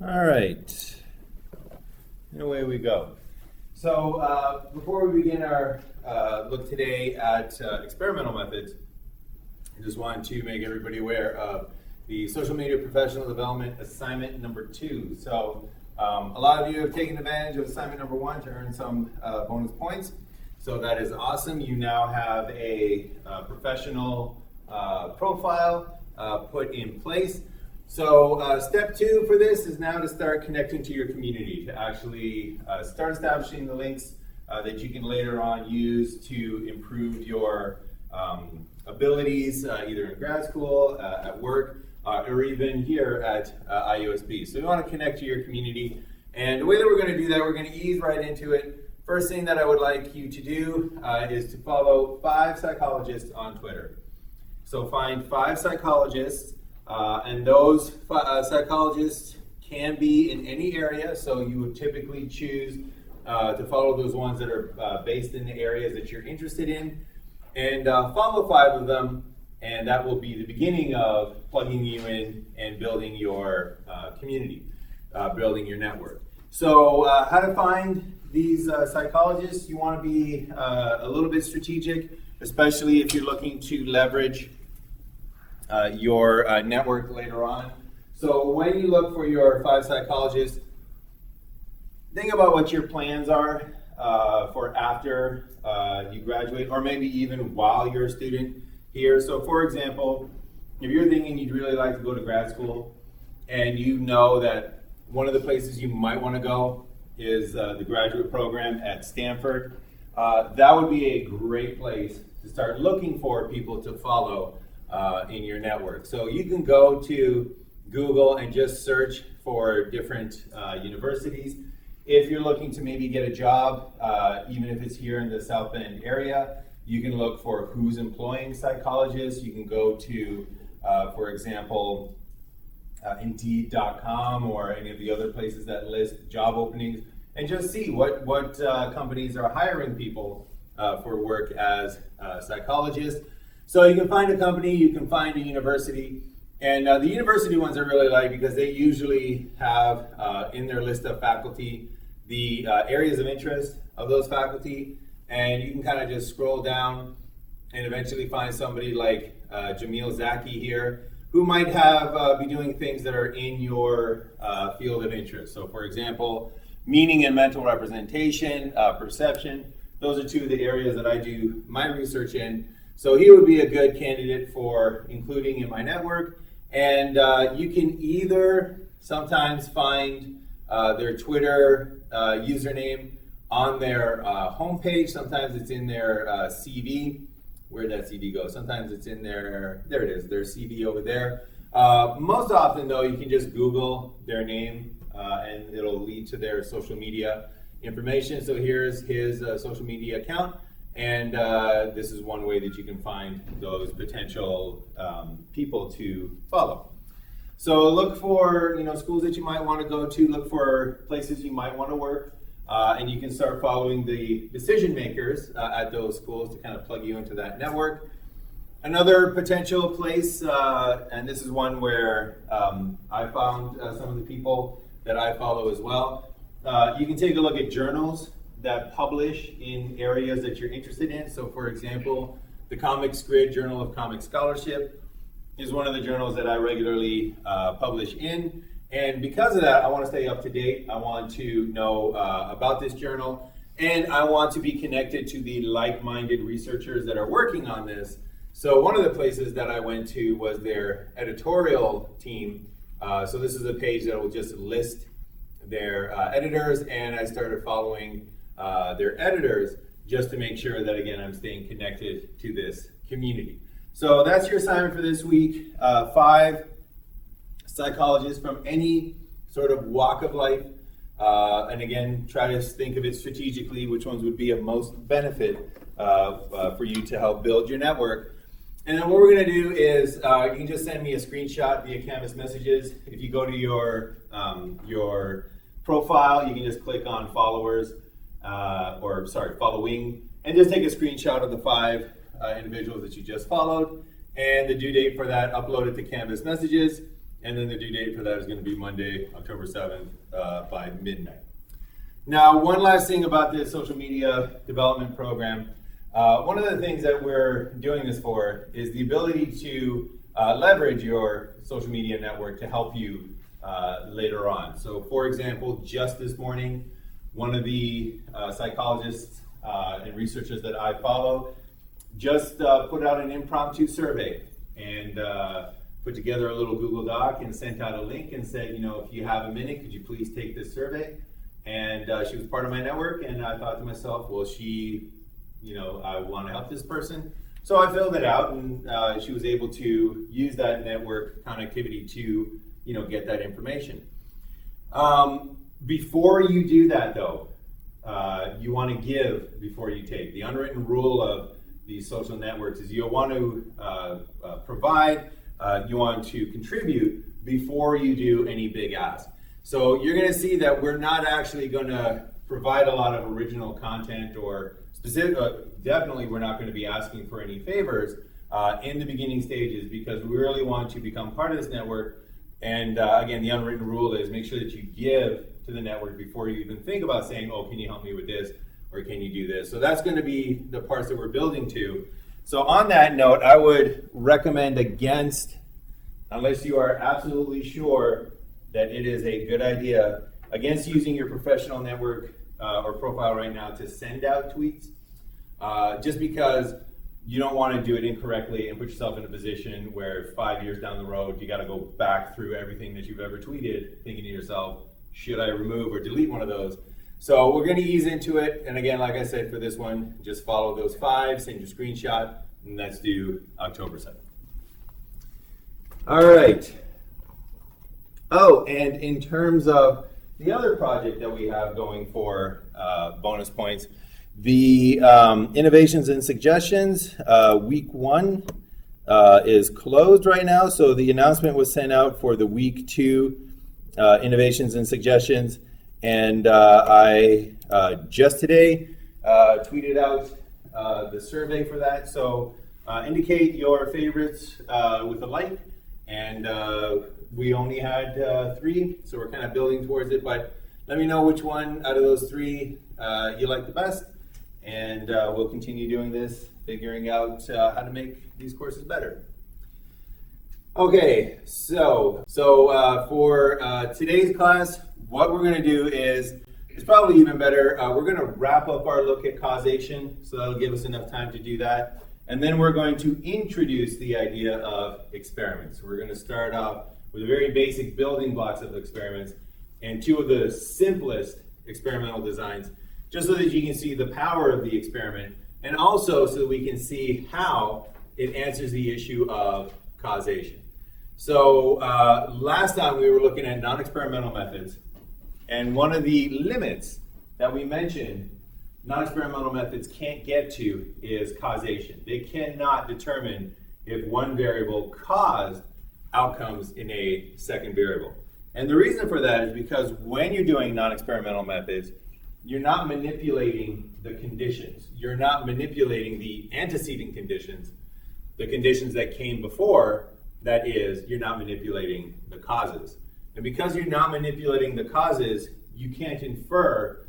All right, and away we go. So before we begin our look today at experimental methods, I just wanted to make everybody aware of the social media professional development assignment number 2. So a lot of you have taken advantage of assignment number 1 to earn some bonus points. So that is awesome. You now have a professional profile put in place. So step 2 for this is now to start connecting to your community, to actually start establishing the links that you can later on use to improve your abilities, either in grad school, at work, or even here at IUSB. So you want to connect to your community. And the way that we're going to do that, we're going to ease right into it. First thing that I would like you to do is to follow 5 psychologists on Twitter. So find 5 psychologists. And those psychologists can be in any area, so you would typically choose to follow those ones that are based in the areas that you're interested in, and follow 5 of them, and that will be the beginning of plugging you in and building your community, building your network. So how to find these psychologists? You want to be a little bit strategic, especially if you're looking to leverage your network later on. So when you look for your 5 psychologists, think about what your plans are for after you graduate, or maybe even while you're a student here. So for example, if you're thinking you'd really like to go to grad school, and you know that one of the places you might want to go is the graduate program at Stanford, that would be a great place to start looking for people to follow in your network. So you can go to Google and just search for different universities. If you're looking to maybe get a job, even if it's here in the South Bend area, you can look for who's employing psychologists. You can go to, for example, Indeed.com or any of the other places that list job openings, and just see what companies are hiring people for work as psychologists. So you can find a company, you can find a university, and the university ones I really like because they usually have in their list of faculty the areas of interest of those faculty, and you can kind of just scroll down and eventually find somebody like Jamil Zaki here, who might have be doing things that are in your field of interest. So for example, meaning and mental representation, perception, those are 2 of the areas that I do my research in. So he would be a good candidate for including in my network. And you can either sometimes find their Twitter username on their homepage. Sometimes it's in their CV. Where'd that CV go? Sometimes it's in their, there it is, their CV over there. Most often though, you can just Google their name and it'll lead to their social media information. So here's his social media account. And this is one way that you can find those potential people to follow. So look for schools that you might want to go to, look for places you might want to work, and you can start following the decision makers at those schools to kind of plug you into that network. Another potential place, and this is one where I found some of the people that I follow as well, you can take a look at journals that publish in areas that you're interested in. So for example, the Comics Grid Journal of Comic Scholarship is one of the journals that I regularly publish in. And because of that, I want to stay up to date. I want to know about this journal, and I want to be connected to the like-minded researchers that are working on this. So one of the places that I went to was their editorial team. So this is a page that will just list their editors, and I started following their editors just to make sure that, again, I'm staying connected to this community. So that's your assignment for this week. 5 psychologists from any sort of walk of life. And again, try to think of it strategically, which ones would be of most benefit for you to help build your network. And then what we're going to do is you can just send me a screenshot via Canvas messages. If you go to your profile, you can just click on followers, following, and just take a screenshot of the 5 individuals that you just followed, and the due date for that, upload it to Canvas messages. and then the due date for that is going to be Monday, October 7th by midnight. Now, one last thing about this social media development program. One of the things that we're doing this for is the ability to leverage your social media network to help you later on. So, for example, just this morning, one of the psychologists and researchers that I follow just put out an impromptu survey and put together a little Google Doc and sent out a link and said, you know, if you have a minute, could you please take this survey? And she was part of my network, and I thought to myself, well, she, you know, I want to help this person. So I filled it out, and she was able to use that network connectivity to, you know, get that information. Before you do that, though, you want to give before you take. The unwritten rule of these social networks is you want to provide, you want to contribute before you do any big ask. So you're going to see that we're not actually going to provide a lot of original content or specific, definitely we're not going to be asking for any favors in the beginning stages, because we really want to become part of this network. And again, the unwritten rule is make sure that you give to the network before you even think about saying, oh, can you help me with this? Or can you do this? So that's going to be the parts that we're building to. So on that note, I would recommend against, unless you are absolutely sure that it is a good idea, against using your professional network or profile right now to send out tweets, just because you don't want to do it incorrectly and put yourself in a position where 5 years down the road, you got to go back through everything that you've ever tweeted, thinking to yourself, should I remove or delete one of those? So we're going to ease into it. And again, like I said, for this one, just follow those 5, send your screenshot, and that's due October 7th. All right. Oh, and in terms of the other project that we have going for bonus points, the innovations and suggestions, week 1 is closed right now. So the announcement was sent out for the week 2 innovations and suggestions. And I just today tweeted out the survey for that. So indicate your favorites with a like. And we only had 3, so we're kind of building towards it. But let me know which one out of those 3 you like the best. And we'll continue doing this, figuring out how to make these courses better. Okay, so for today's class, what we're going to do is, it's probably even better, we're going to wrap up our look at causation, so that'll give us enough time to do that. And then we're going to introduce the idea of experiments. We're going to start off with the very basic building blocks of experiments and 2 of the simplest experimental designs, just so that you can see the power of the experiment, and also so that we can see how it answers the issue of causation. So last time we were looking at non-experimental methods, and one of the limits that we mentioned non-experimental methods can't get to is causation. They cannot determine if one variable caused outcomes in a second variable. And the reason for that is because when you're doing non-experimental methods, you're not manipulating the conditions. You're not manipulating the antecedent conditions, the conditions that came before. That is, you're not manipulating the causes. And because you're not manipulating the causes, you can't infer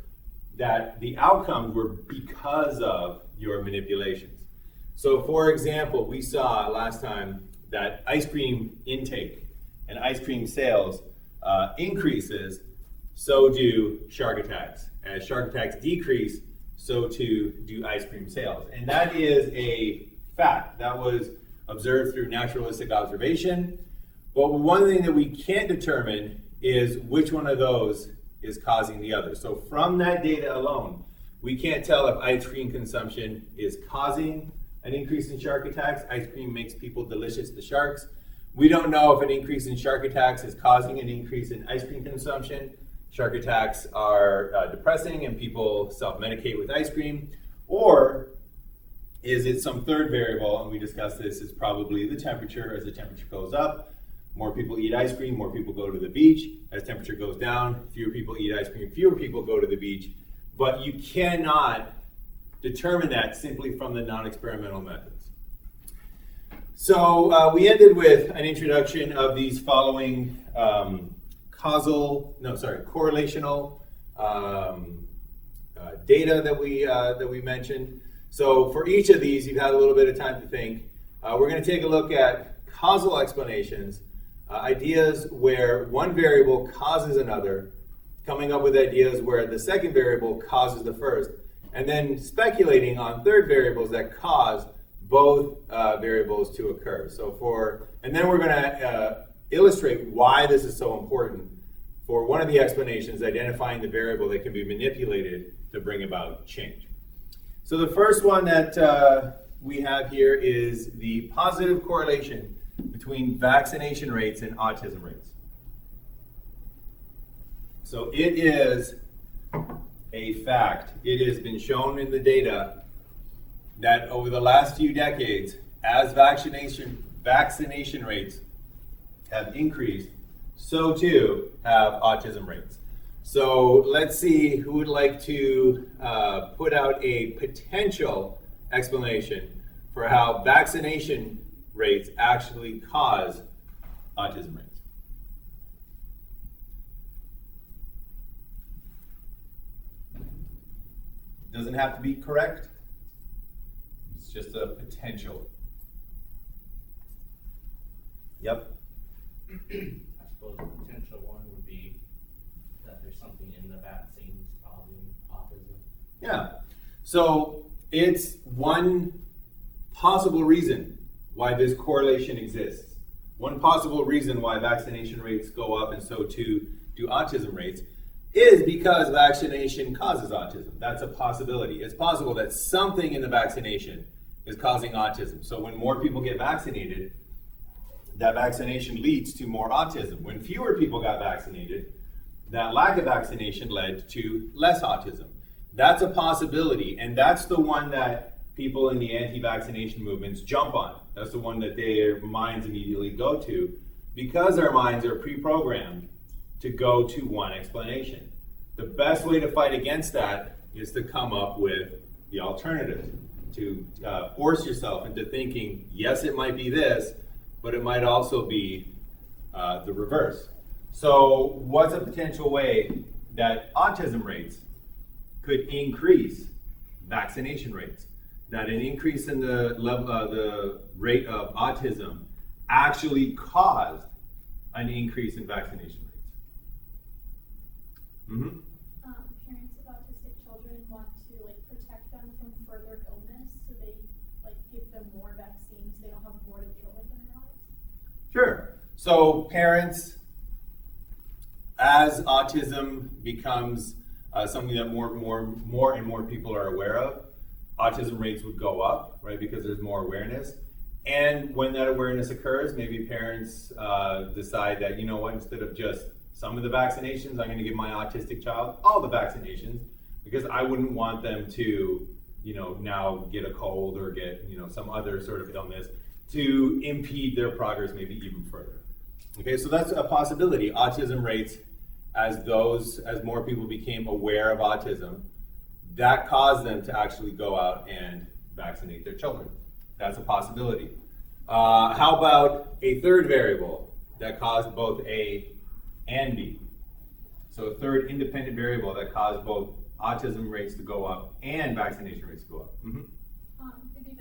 that the outcomes were because of your manipulations. So for example, we saw last time that ice cream intake and ice cream sales increases, so do shark attacks. As shark attacks decrease, so too do ice cream sales. And that is a fact. That was observed through naturalistic observation. But one thing that we can't determine is which one of those is causing the other. So from that data alone, we can't tell if ice cream consumption is causing an increase in shark attacks. Ice cream makes people delicious to sharks. We don't know if an increase in shark attacks is causing an increase in ice cream consumption. Shark attacks are depressing and people self-medicate with ice cream. Or is it some third variable, and we discussed this, is probably the temperature. As the temperature goes up, more people eat ice cream, more people go to the beach. As temperature goes down, fewer people eat ice cream, fewer people go to the beach. But you cannot determine that simply from the non-experimental methods. So we ended with an introduction of these following correlational data that we mentioned. So for each of these, you've had a little bit of time to think. We're going to take a look at causal explanations, ideas where one variable causes another, coming up with ideas where the second variable causes the first, and then speculating on third variables that cause both variables to occur. And then we're going to illustrate why this is so important for one of the explanations, identifying the variable that can be manipulated to bring about change. So the first one that we have here is the positive correlation between vaccination rates and autism rates. So it is a fact. It has been shown in the data that over the last few decades, as vaccination rates have increased, so too have autism rates. So let's see who would like to put out a potential explanation for how vaccination rates actually cause autism rates. Doesn't have to be correct. It's just a potential. Yep. I suppose the potential one would be that there's something in the vaccines causing autism. Yeah. So it's one possible reason why this correlation exists. One possible reason why vaccination rates go up and so too do autism rates is because vaccination causes autism. That's a possibility. It's possible that something in the vaccination is causing autism. So when more people get vaccinated, that vaccination leads to more autism. When fewer people got vaccinated, that lack of vaccination led to less autism. That's a possibility, and that's the one that people in the anti-vaccination movements jump on. That's the one that their minds immediately go to, because our minds are pre-programmed to go to one explanation. The best way to fight against that is to come up with the alternative, to force yourself into thinking, yes, it might be this, but it might also be the reverse. So what's a potential way that autism rates could increase vaccination rates? That an increase in the level, the rate of autism actually caused an increase in vaccination rates. Mm-hmm. Parents of autistic children want to protect them from further illness, so they give them more vaccines. They don't have more to deal with in their lives. Sure. So parents, as autism becomes something that more and more people are aware of, autism rates would go up, right? Because there's more awareness. And when that awareness occurs, maybe parents decide that, you know what, instead of just some of the vaccinations, I'm going to give my autistic child all the vaccinations, because I wouldn't want them to, now get a cold or get, some other sort of illness to impede their progress maybe even further. Okay, so that's a possibility. Autism rates, as more people became aware of autism, that caused them to actually go out and vaccinate their children. That's a possibility. How about a third variable that caused both A and B? So a third independent variable that caused both autism rates to go up and vaccination rates to go up. Mm-hmm. Maybe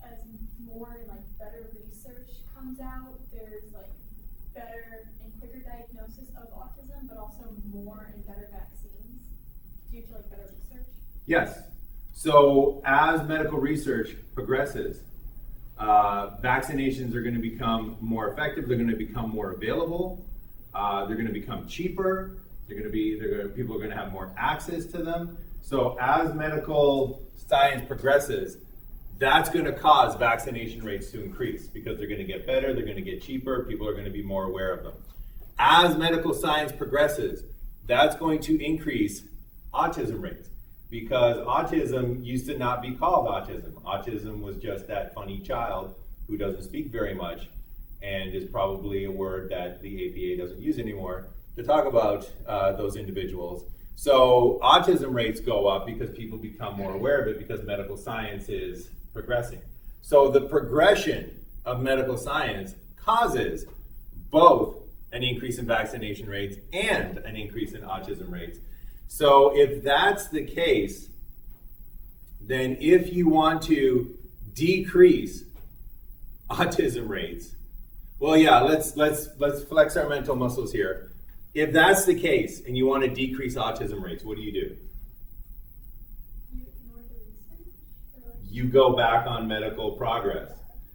as more and better research comes out, there's better and quicker diagnosis of autism, but also more and better vaccines due to better research. Yes. So as medical research progresses, vaccinations are going to become more effective. They're going to become more available. They're going to become cheaper. People are going to have more access to them. So as medical science progresses, that's going to cause vaccination rates to increase, because they're going to get better, they're going to get cheaper, people are going to be more aware of them. As medical science progresses, that's going to increase autism rates, because autism used to not be called autism. Autism was just that funny child who doesn't speak very much, and is probably a word that the APA doesn't use anymore to talk about those individuals. So autism rates go up because people become more aware of it, because medical science is progressing. So the progression of medical science causes both an increase in vaccination rates and an increase in autism rates. So if that's the case, then if you want to decrease autism rates, well, yeah, let's flex our mental muscles here. If that's the case and you want to decrease autism rates, what do? You ignore the research? Or like You go back on medical progress.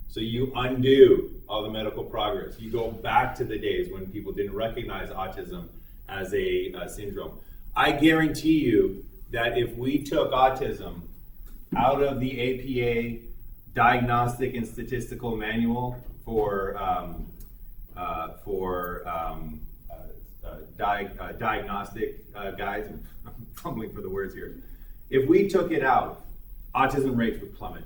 So you undo all the medical progress. You go back to the days when people didn't recognize autism as a syndrome. I guarantee you that if we took autism out of the APA Diagnostic and Statistical Manual for diagnostic guides, I'm fumbling for the words here. If we took it out, autism rates would plummet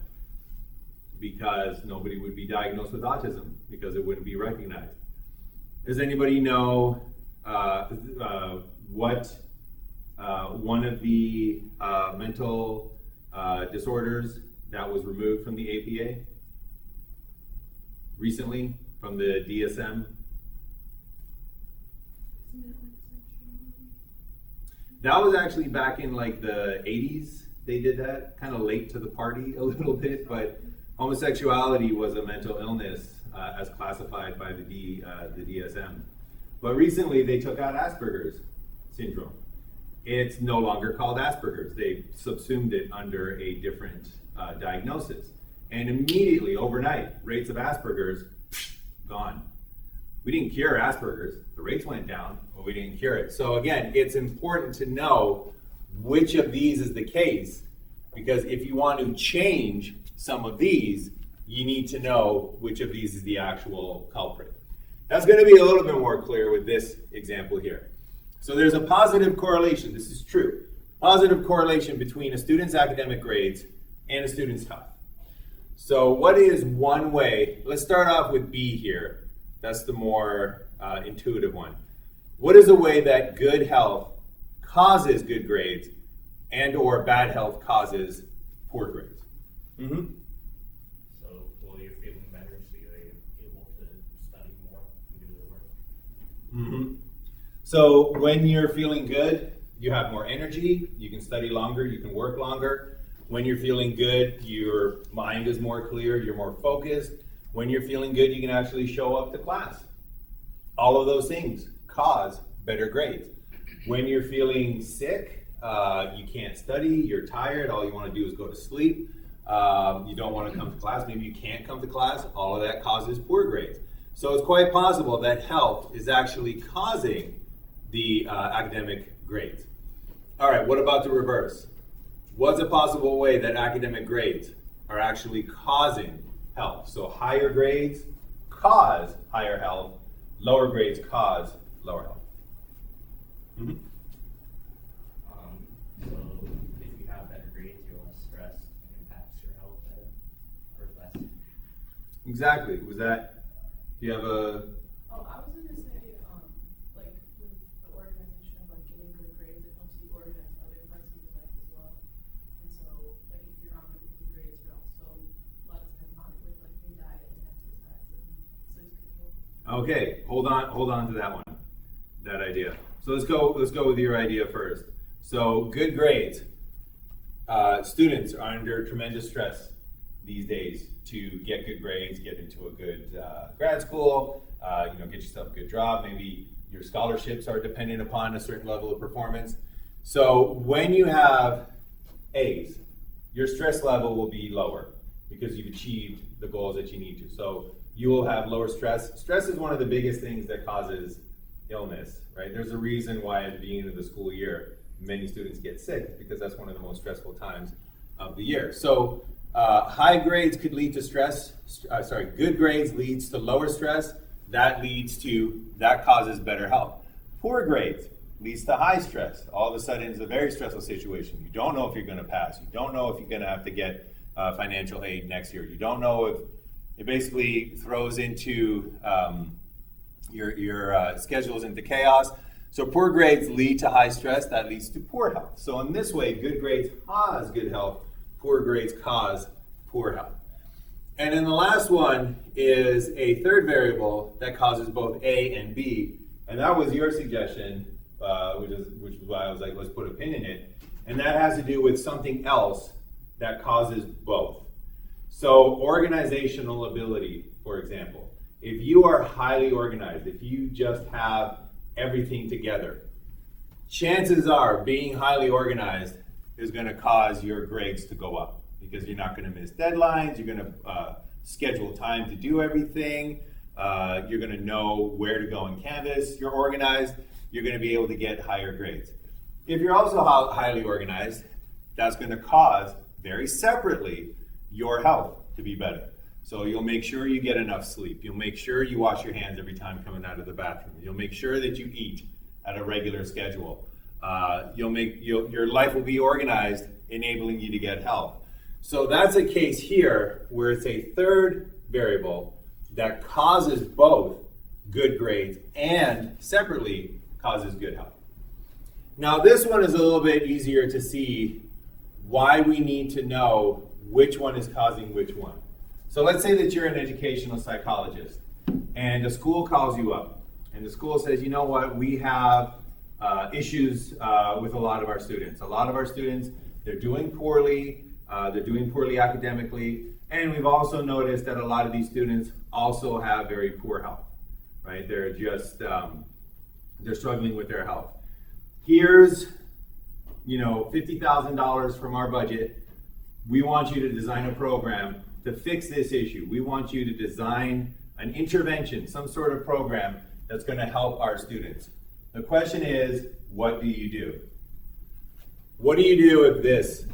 because nobody would be diagnosed with autism because it wouldn't be recognized. Does anybody know what one of the mental disorders that was removed from the APA recently from the DSM? That was actually back in like the 80s. They did that, kind of late to the party a little bit, but homosexuality was a mental illness as classified by the DSM. But recently they took out Asperger's syndrome. It's no longer called Asperger's. They subsumed it under a different diagnosis. And immediately, overnight, rates of Asperger's, gone. We didn't cure Asperger's. The rates went down, but we didn't cure it. So again, it's important to know which of these is the case, because if you want to change some of these, you need to know which of these is the actual culprit. That's going to be a little bit more clear with this example here. So there's a positive correlation, this is true, positive correlation between a student's academic grades and a student's health. So what is one way, let's start off with B here, that's the more intuitive one. What is a way that good health causes good grades and or bad health causes poor grades? Mm-hmm. So, well, you're feeling better, so you're able to study more and do the work. Mm-hmm. So when you're feeling good, you have more energy, you can study longer, you can work longer. When you're feeling good, your mind is more clear, you're more focused. When you're feeling good, you can actually show up to class. All of those things cause better grades. When you're feeling sick, you can't study, you're tired, all you want to do is go to sleep. You don't want to come to class, maybe you can't come to class, all of that causes poor grades. So it's quite possible that health is actually causing the academic grades. All right, what about the reverse? What's a possible way that academic grades are actually causing health? So higher grades cause higher health, lower grades cause lower health. Mm-hmm. So if you have better grades, you're less stressed, it impacts your health better or less. Exactly. Was that, do you have a... Oh, I was going to say, like, with the organization of, like, getting good grades, it helps you organize other parts of your life as well. And so, like, if you're on with good grades, you're also less on it with, like, your diet and exercise and sleep schedule. Okay, hold on to that one, that idea. So let's go with your idea first. So good grades. Students are under tremendous stress these days to get good grades, get into a good grad school, get yourself a good job. Maybe your scholarships are dependent upon a certain level of performance. So when you have A's, your stress level will be lower because you've achieved the goals that you need to. So you will have lower stress. Stress is one of the biggest things that causes illness, right? There's a reason why at the beginning of the school year, many students get sick, because that's one of the most stressful times of the year. So high grades could lead to stress. Good grades leads to lower stress. That causes better health. Poor grades leads to high stress. All of a sudden, it's a very stressful situation. You don't know if you're going to pass. You don't know if you're going to have to get financial aid next year. You don't know if it basically throws into your schedules into chaos. So poor grades lead to high stress. That leads to poor health. So in this way, good grades cause good health. Poor grades cause poor health. And then the last one is a third variable that causes both A and B. And that was your suggestion, which is why I was like, let's put a pin in it. And that has to do with something else that causes both. So organizational ability, for example. If you are highly organized, if you just have everything together, chances are being highly organized is going to cause your grades to go up because you're not going to miss deadlines, you're going to schedule time to do everything, you're going to know where to go in Canvas, you're organized, you're going to be able to get higher grades. If you're also highly organized, that's going to cause, very separately, your health to be better. So you'll make sure you get enough sleep. You'll make sure you wash your hands every time coming out of the bathroom. You'll make sure that you eat at a regular schedule. Your life will be organized, enabling you to get health. So that's a case here where it's a third variable that causes both good grades and separately causes good health. Now this one is a little bit easier to see why we need to know which one is causing which one. So let's say that you're an educational psychologist and the school calls you up and the school says, you know what, we have issues with a lot of our students. A lot of our students, they're doing poorly academically, and we've also noticed that a lot of these students also have very poor health, right? They're just, they're struggling with their health. Here's, $50,000 from our budget. We want you to design a program to fix this issue. We want you to design an intervention, some sort of program that's going to help our students. The question is, what do you do? What do you do if this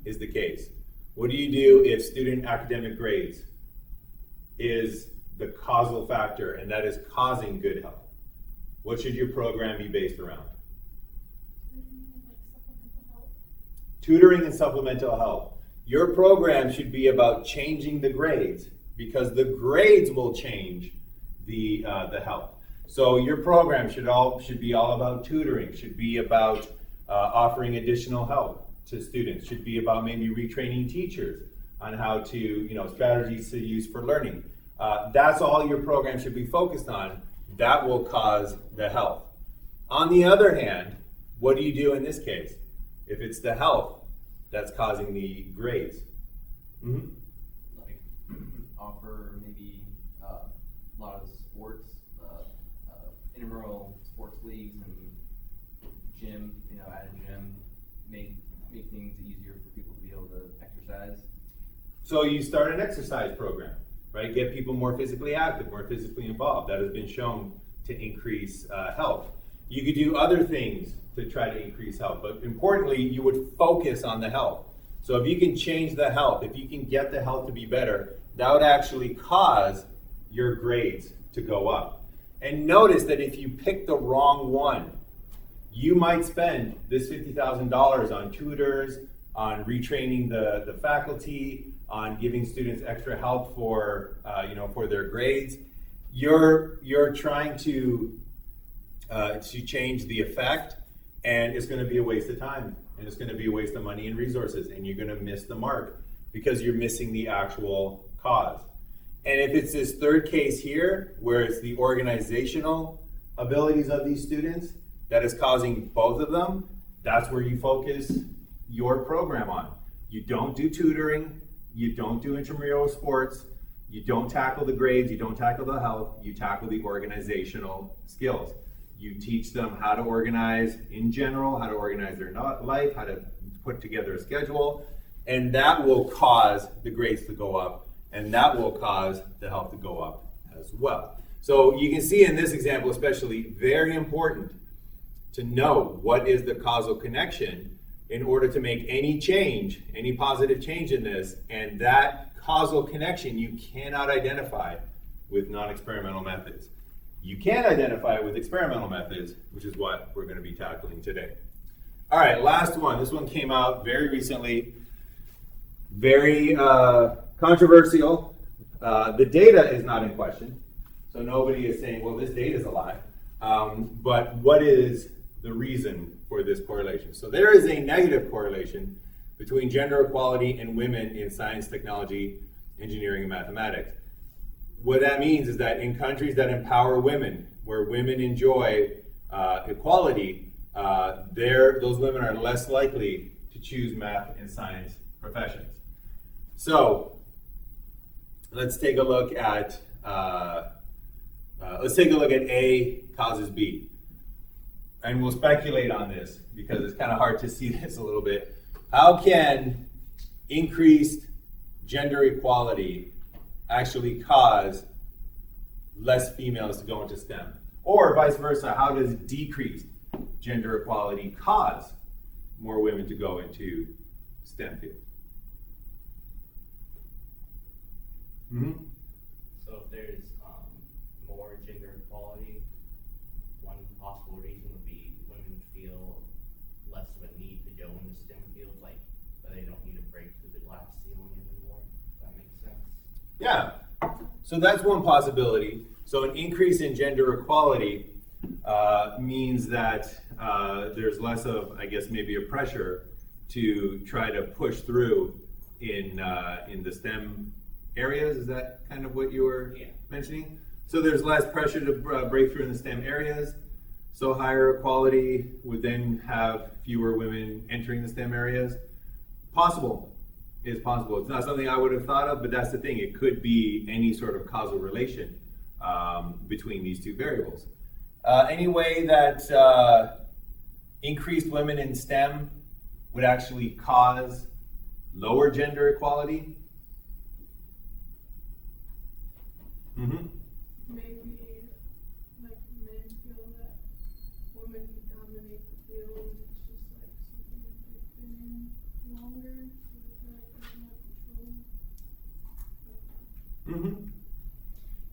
is the case? What do you do if student academic grades is the causal factor and that is causing good health? What should your program be based around? Tutoring and supplemental help. Your program should be about changing the grades because the grades will change the health. So your program should be all about tutoring, should be about offering additional help to students, should be about maybe retraining teachers on how to, strategies to use for learning. That's all your program should be focused on. That will cause the health. On the other hand, what do you do in this case? If it's the health that's causing the grades? Mm-hmm. Like offer maybe a lot of sports, intramural sports leagues and gym, add a gym, make things easier for people to be able to exercise. So you start an exercise program, right? Get people more physically active, more physically involved. That has been shown to increase health. You could do other things to try to increase health, but importantly, you would focus on the health. So if you can change the health, if you can get the health to be better, that would actually cause your grades to go up. And notice that if you pick the wrong one, you might spend this $50,000 on tutors, on retraining the faculty, on giving students extra help for their grades. You're trying to change the effect, and it's going to be a waste of time, and it's going to be a waste of money and resources, and you're going to miss the mark because you're missing the actual cause. And if it's this third case here, where it's the organizational abilities of these students that is causing both of them, that's where you focus your program on. You don't do tutoring, you don't do intramural sports, you don't tackle the grades, you don't tackle the health, you tackle the organizational skills. You teach them how to organize in general, how to organize their life, how to put together a schedule, and that will cause the grades to go up, and that will cause the health to go up as well. So you can see in this example especially, very important to know what is the causal connection in order to make any change, any positive change in this, and that causal connection you cannot identify with non-experimental methods. You can identify it with experimental methods, which is what we're going to be tackling today. All right, last one. This one came out very recently. Very controversial. The data is not in question, so nobody is saying, well, this data is a lie. But what is the reason for this correlation? So there is a negative correlation between gender equality and women in science, technology, engineering and mathematics. What that means is that in countries that empower women, where women enjoy equality, those women are less likely to choose math and science professions. So let's take a look at A causes B, and we'll speculate on this because it's kind of hard to see this a little bit. How can increased gender equality actually cause less females to go into STEM? Or vice versa, how does decreased gender equality cause more women to go into STEM fields? Mm-hmm. So if there's more gender equality, one possible reason would be women feel less of a need to go into STEM fields, like that they don't need to break through the glass ceiling anymore. If that makes sense. Yeah, so that's one possibility. So an increase in gender equality means that there's less of, I guess, maybe a pressure to try to push through in the STEM areas. Is that kind of what you were mentioning? So there's less pressure to break through in the STEM areas. So higher equality would then have fewer women entering the STEM areas. Possible. Is possible. It's not something I would have thought of, but that's the thing. It could be any sort of causal relation between these two variables. Any way that increased women in STEM would actually cause lower gender equality? Mm-hmm. Maybe like men feel that women can dominate the field. It's just like something that they've been in longer, so they feel like they have more control. Mm-hmm.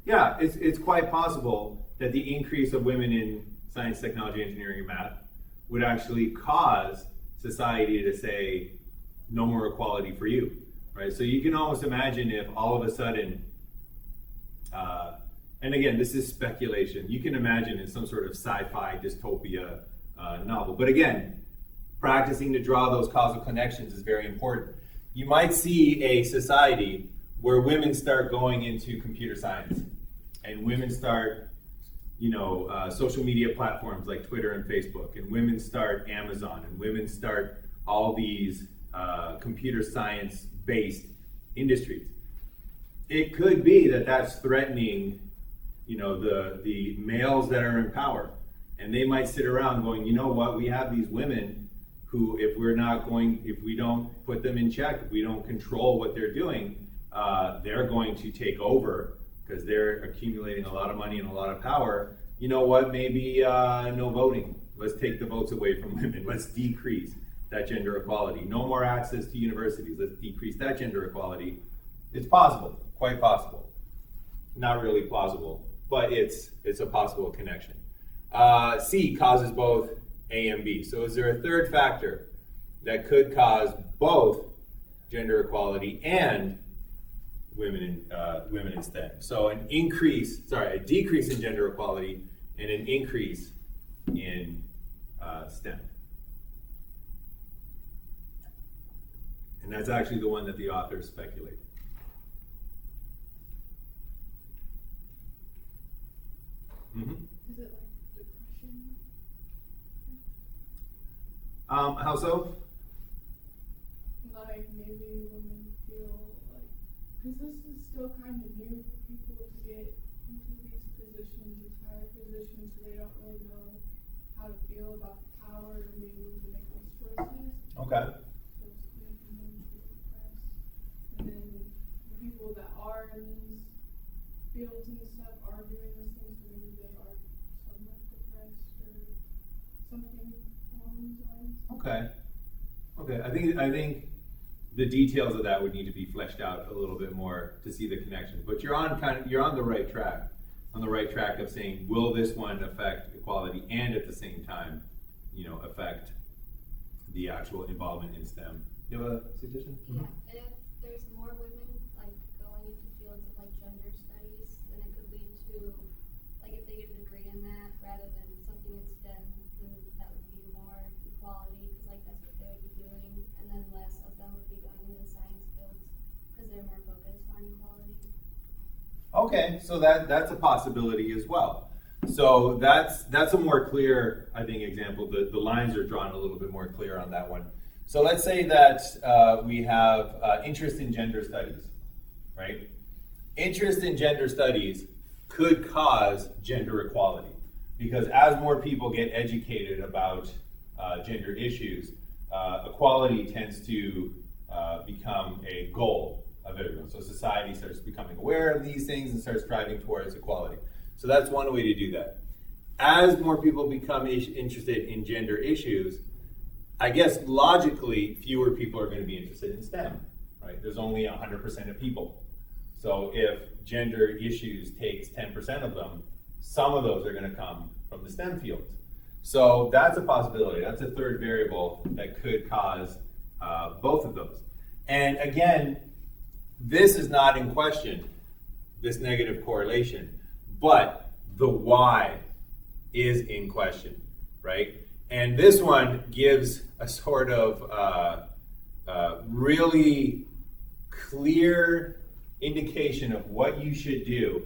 Yeah, it's quite possible that the increase of women in science, technology, engineering, and math would actually cause society to say, no more equality for you, right? So you can almost imagine if all of a sudden, and again, this is speculation, you can imagine in some sort of sci-fi dystopia novel, but again, practicing to draw those causal connections is very important. You might see a society where women start going into computer science, and women start, social media platforms like Twitter and Facebook, and women start Amazon, and women start all these computer science-based industries. It could be that that's threatening, the males that are in power, and they might sit around going, you know what, we have these women who, if we don't put them in check, if we don't control what they're doing, they're going to take over because they're accumulating a lot of money and a lot of power. You know what, maybe no voting. Let's take the votes away from women. Let's decrease that gender equality. No more access to universities. Let's decrease that gender equality. It's possible, quite possible. Not really plausible, but it's a possible connection. C causes both A and B. So is there a third factor that could cause both gender equality and women in STEM? So a decrease in gender equality and an increase in STEM. And that's actually the one that the authors speculate. Mm-hmm. Is it like depression? How so? Like maybe women feel like, because this is still kind of new for people to get into these positions, these higher positions, so they don't really know how to feel about the power or being able to make these choices. Okay. So it's making them feel depressed. And then the people that are in these fields and stuff are doing those things, so maybe they are somewhat depressed or something along these lines. Okay. I think the details of that would need to be fleshed out a little bit more to see the connections. But you're on the right track. On the right track of saying, will this one affect equality and at the same time, affect the actual involvement in STEM? You have a suggestion? Yeah, if there's more women like going into fields of like gender studies, then it could lead to like if they get a degree in that rather than something in STEM, then that would be more equality because like that's what they would be doing, and then less of them would be going into the science fields because they're more focused on inequality. Okay, so that's a possibility as well. So that's a more clear, I think, example. The lines are drawn a little bit more clear on that one. So let's say that we have interest in gender studies, right? Interest in gender studies could cause gender equality, because as more people get educated about gender issues, equality tends to become a goal of everyone. So society starts becoming aware of these things and starts driving towards equality. So that's one way to do that. As more people become interested in gender issues, I guess logically, fewer people are going to be interested in STEM, right? There's only 100% of people. So if gender issues takes 10% of them, some of those are going to come from the STEM fields. So that's a possibility. That's a third variable that could cause both of those. And again, this is not in question, this negative correlation, but the why is in question, right? And this one gives a sort of really clear indication of what you should do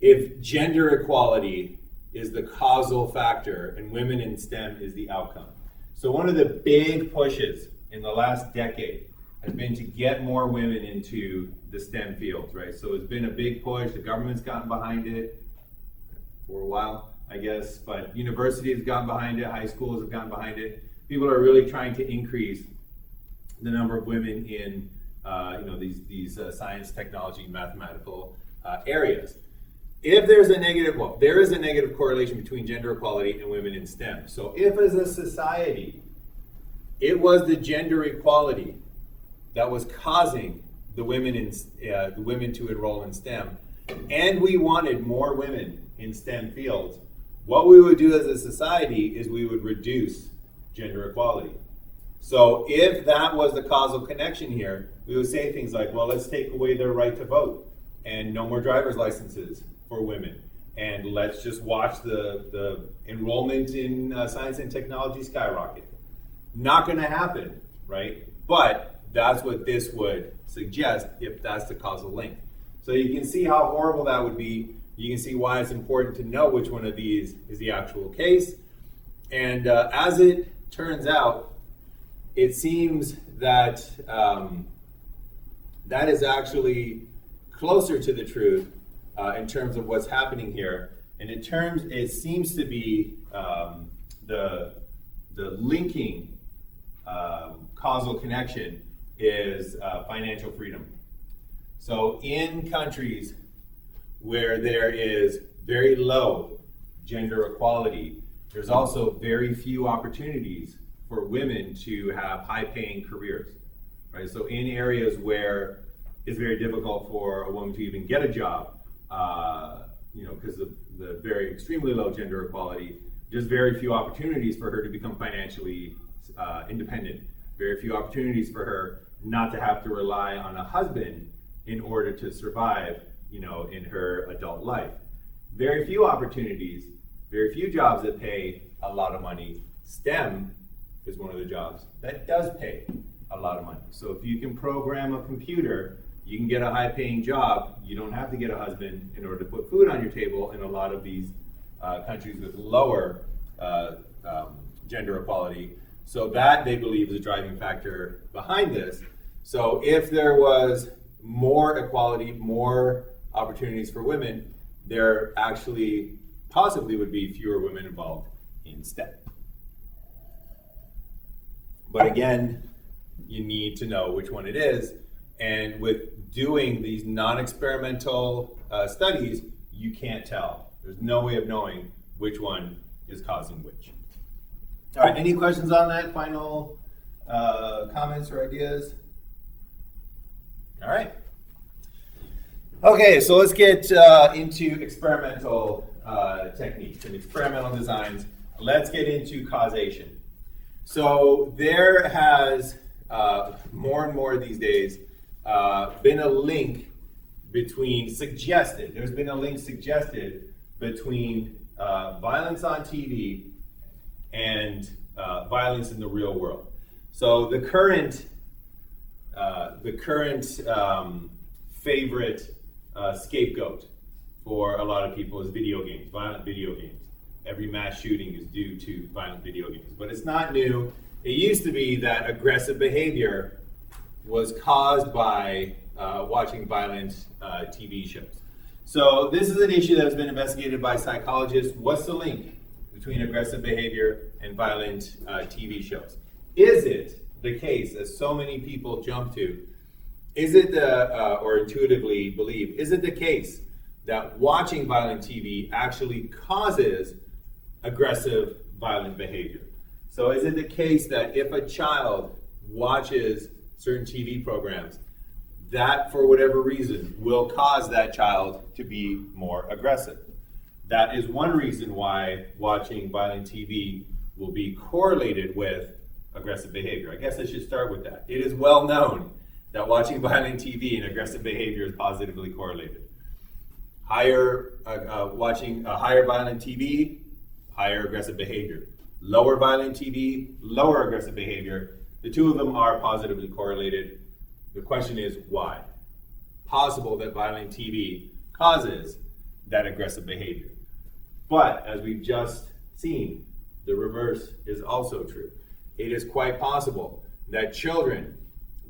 if gender equality is the causal factor and women in STEM is the outcome. So one of the big pushes in the last decade has been to get more women into the STEM fields, right? So it's been a big push. The government's gotten behind it for a while, I guess, but universities have gotten behind it, high schools have gotten behind it. People are really trying to increase the number of women in these science, technology, mathematical areas. If there's a negative, well, there is a negative correlation between gender equality and women in STEM. So if as a society, it was the gender equality that was causing the women to enroll in STEM, and we wanted more women in STEM fields, what we would do as a society is we would reduce gender equality. So if that was the causal connection here, we would say things like, well, let's take away their right to vote and no more driver's licenses for women. And let's just watch the enrollment in science and technology skyrocket. Not gonna happen, right? But that's what this would suggest if that's the causal link. So you can see how horrible that would be. You can see why it's important to know which one of these is the actual case. And as it turns out, it seems that that is actually closer to the truth in terms of what's happening here. And it seems to be the linking causal connection is financial freedom. So in countries where there is very low gender equality, there's also very few opportunities for women to have high-paying careers, right? So in areas where it's very difficult for a woman to even get a job, because of the very extremely low gender equality, there's very few opportunities for her to become financially independent, very few opportunities for her not to have to rely on a husband in order to survive, in her adult life. Very few opportunities, very few jobs that pay a lot of money. STEM is one of the jobs that does pay a lot of money. So if you can program a computer, you can get a high-paying job. You don't have to get a husband in order to put food on your table in a lot of these countries with lower gender equality. So that, they believe, is a driving factor behind this. So if there was more equality, more opportunities for women, there actually possibly would be fewer women involved in STEM. But again, you need to know which one it is. And with doing these non-experimental studies, you can't tell. There's no way of knowing which one is causing which. All right, any questions on that? Final comments or ideas? All right. Okay, so let's get into experimental techniques and experimental designs. Let's get into causation. So there has, more and more these days, been a link there's been a link suggested between violence on TV and violence in the real world. So the current favorite scapegoat for a lot of people is video games, violent video games. Every mass shooting is due to violent video games, but it's not new. It used to be that aggressive behavior was caused by watching violent TV shows. So this is an issue that has been investigated by psychologists. What's the link between aggressive behavior and violent TV shows? Is it the case, as so many people jump to, is it or intuitively believe, is it the case that watching violent TV actually causes aggressive violent behavior? So is it the case that if a child watches certain TV programs, that for whatever reason will cause that child to be more aggressive? That is one reason why watching violent TV will be correlated with aggressive behavior. I guess I should start with that. It is well known that watching violent TV and aggressive behavior is positively correlated. Watching higher violent TV, higher aggressive behavior. Lower violent TV, lower aggressive behavior. The two of them are positively correlated. The question is why? Possible that violent TV causes that aggressive behavior. But as we've just seen, the reverse is also true. It is quite possible that children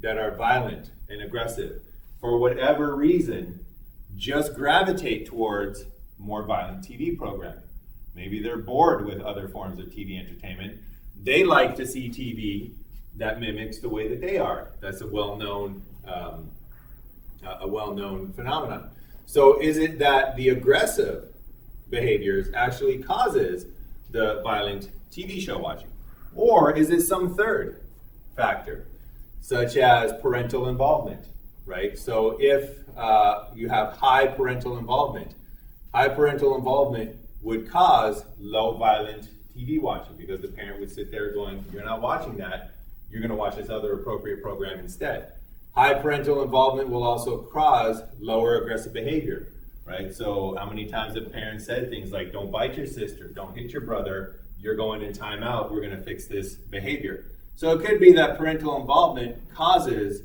that are violent and aggressive, for whatever reason, just gravitate towards more violent TV programming. Maybe they're bored with other forms of TV entertainment. They like to see TV that mimics the way that they are. That's a well-known phenomenon. So is it that the aggressive behaviors actually causes the violent TV show watching? Or is it some third factor, such as parental involvement, right? So if you have high parental involvement would cause low violent TV watching, because the parent would sit there going, you're not watching that, you're going to watch this other appropriate program instead. High parental involvement will also cause lower aggressive behavior, right? So how many times have parents said things like, don't bite your sister, don't hit your brother, you're going in timeout, we're going to fix this behavior. So it could be that parental involvement causes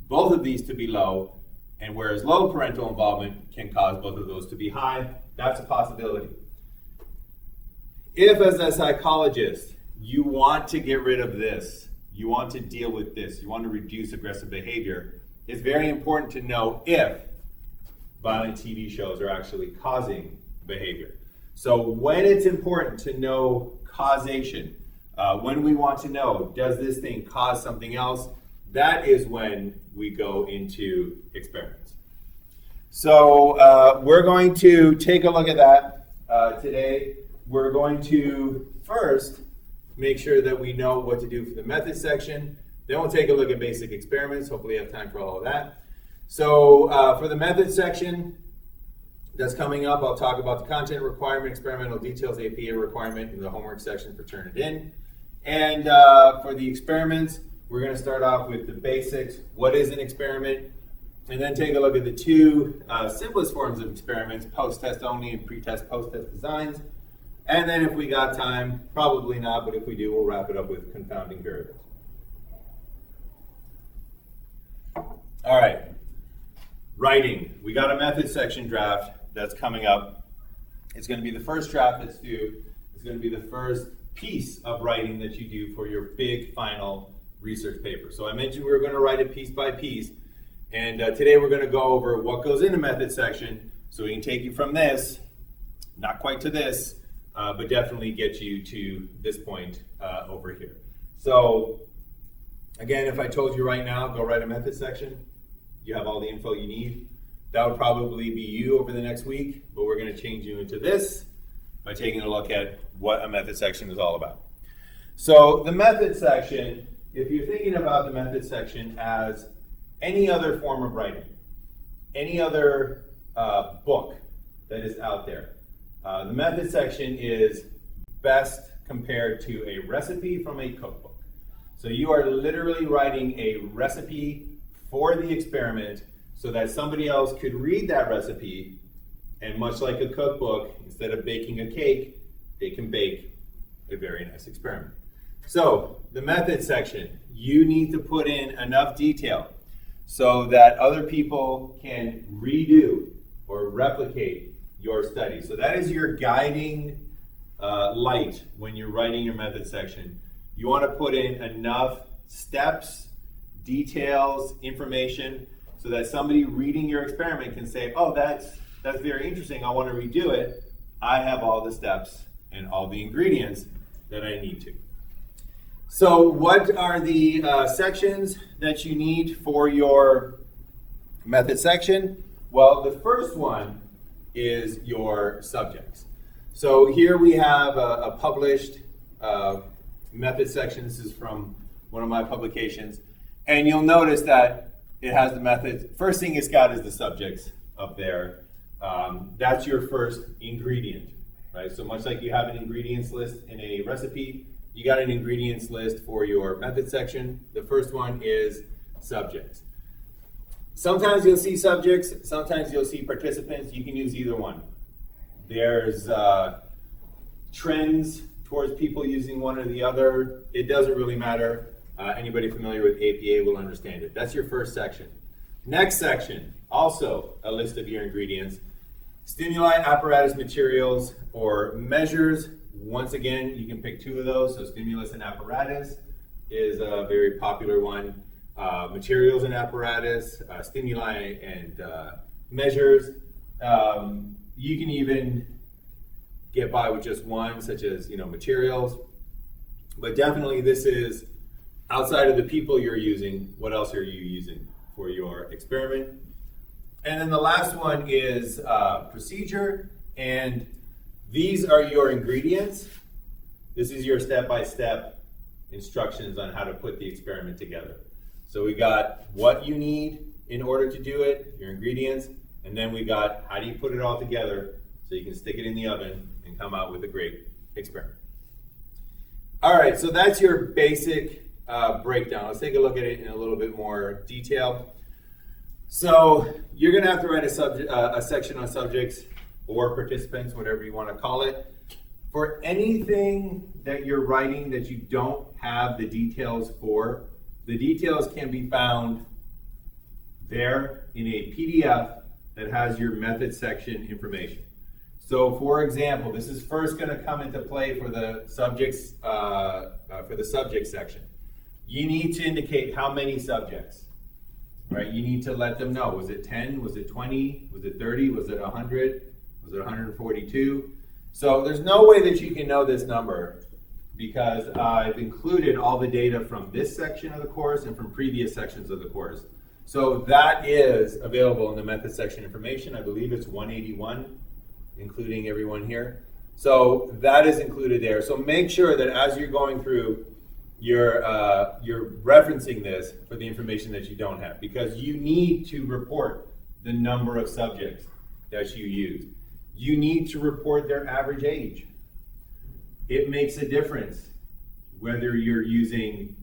both of these to be low, and whereas low parental involvement can cause both of those to be high, that's a possibility. If, as a psychologist, you want to get rid of this, you want to deal with this, you want to reduce aggressive behavior, it's very important to know if violent TV shows are actually causing behavior. So when it's important to know causation, when we want to know, does this thing cause something else, that is when we go into experiments. So we're going to take a look at that today. We're going to first make sure that we know what to do for the method section. Then we'll take a look at basic experiments. Hopefully I have time for all of that. So for the method section that's coming up, I'll talk about the content requirement, experimental details, APA requirement, and the homework section for Turnitin. And for the experiments, we're going to start off with the basics. What is an experiment? And then take a look at the two simplest forms of experiments, post-test-only and Prettest-Posttest designs. And then if we got time, probably not, but if we do, we'll wrap it up with confounding variables. All right, writing. We got a method section draft that's coming up. It's going to be the first draft that's due. It's going to be the first piece of writing that you do for your big final research paper. So I mentioned we were going to write it piece by piece, and today we're going to go over what goes in the method section so we can take you from this, not quite to this, but definitely get you to this point over here. So again, if I told you right now, go write a method section, you have all the info you need. That would probably be you over the next week, but we're going to change you into this by taking a look at what a method section is all about. So the method section, if you're thinking about the method section as any other form of writing, any other book that is out there, the method section is best compared to a recipe from a cookbook. So you are literally writing a recipe for the experiment so that somebody else could read that recipe, and much like a cookbook, instead of baking a cake, they can bake a very nice experiment. So the method section, you need to put in enough detail so that other people can redo or replicate your study. So that is your guiding light when you're writing your method section. You want to put in enough steps, details, information, so that somebody reading your experiment can say, oh, that's very interesting, I want to redo it. I have all the steps and all the ingredients that I need to. So what are the sections that you need for your method section? Well, the first one is your subjects. So here we have a published method section. This is from one of my publications. And you'll notice that it has the methods. First thing it's got is the subjects up there. That's your first ingredient, right? So much like you have an ingredients list in a recipe, you got an ingredients list for your method section. The first one is subjects. Sometimes you'll see subjects, sometimes you'll see participants. You can use either one. There's trends towards people using one or the other. It doesn't really matter. Anybody familiar with APA will understand it. That's your first section. Next section, also a list of your ingredients. Stimuli, apparatus, materials, or measures. Once again, you can pick two of those. So stimulus and apparatus is a very popular one. Materials and apparatus, stimuli and measures. You can even get by with just one, such as materials. But definitely this is outside of the people you're using. What else are you using for your experiment? And then the last one is procedure, and these are your ingredients. This is your step-by-step instructions on how to put the experiment together. So we got what you need in order to do it, your ingredients, and then we got how do you put it all together so you can stick it in the oven and come out with a great experiment. All right, so that's your basic breakdown. Let's take a look at it in a little bit more detail. So you're going to have to write a section on subjects or participants, whatever you want to call it. For anything that you're writing that you don't have the details for, the details can be found there in a PDF that has your method section information. So for example, this is first going to come into play for the subjects, for the subject section. You need to indicate how many subjects, right? You need to let them know. Was it 10? Was it 20? Was it 30? Was it 100? Was it 142? So there's no way that you can know this number because I've included all the data from this section of the course and from previous sections of the course. So that is available in the method section information. I believe it's 181, including everyone here. So that is included there. So make sure that as you're going through, you're referencing this for the information that you don't have, because you need to report the number of subjects that you used. You need to report their average age. It makes a difference whether you're using,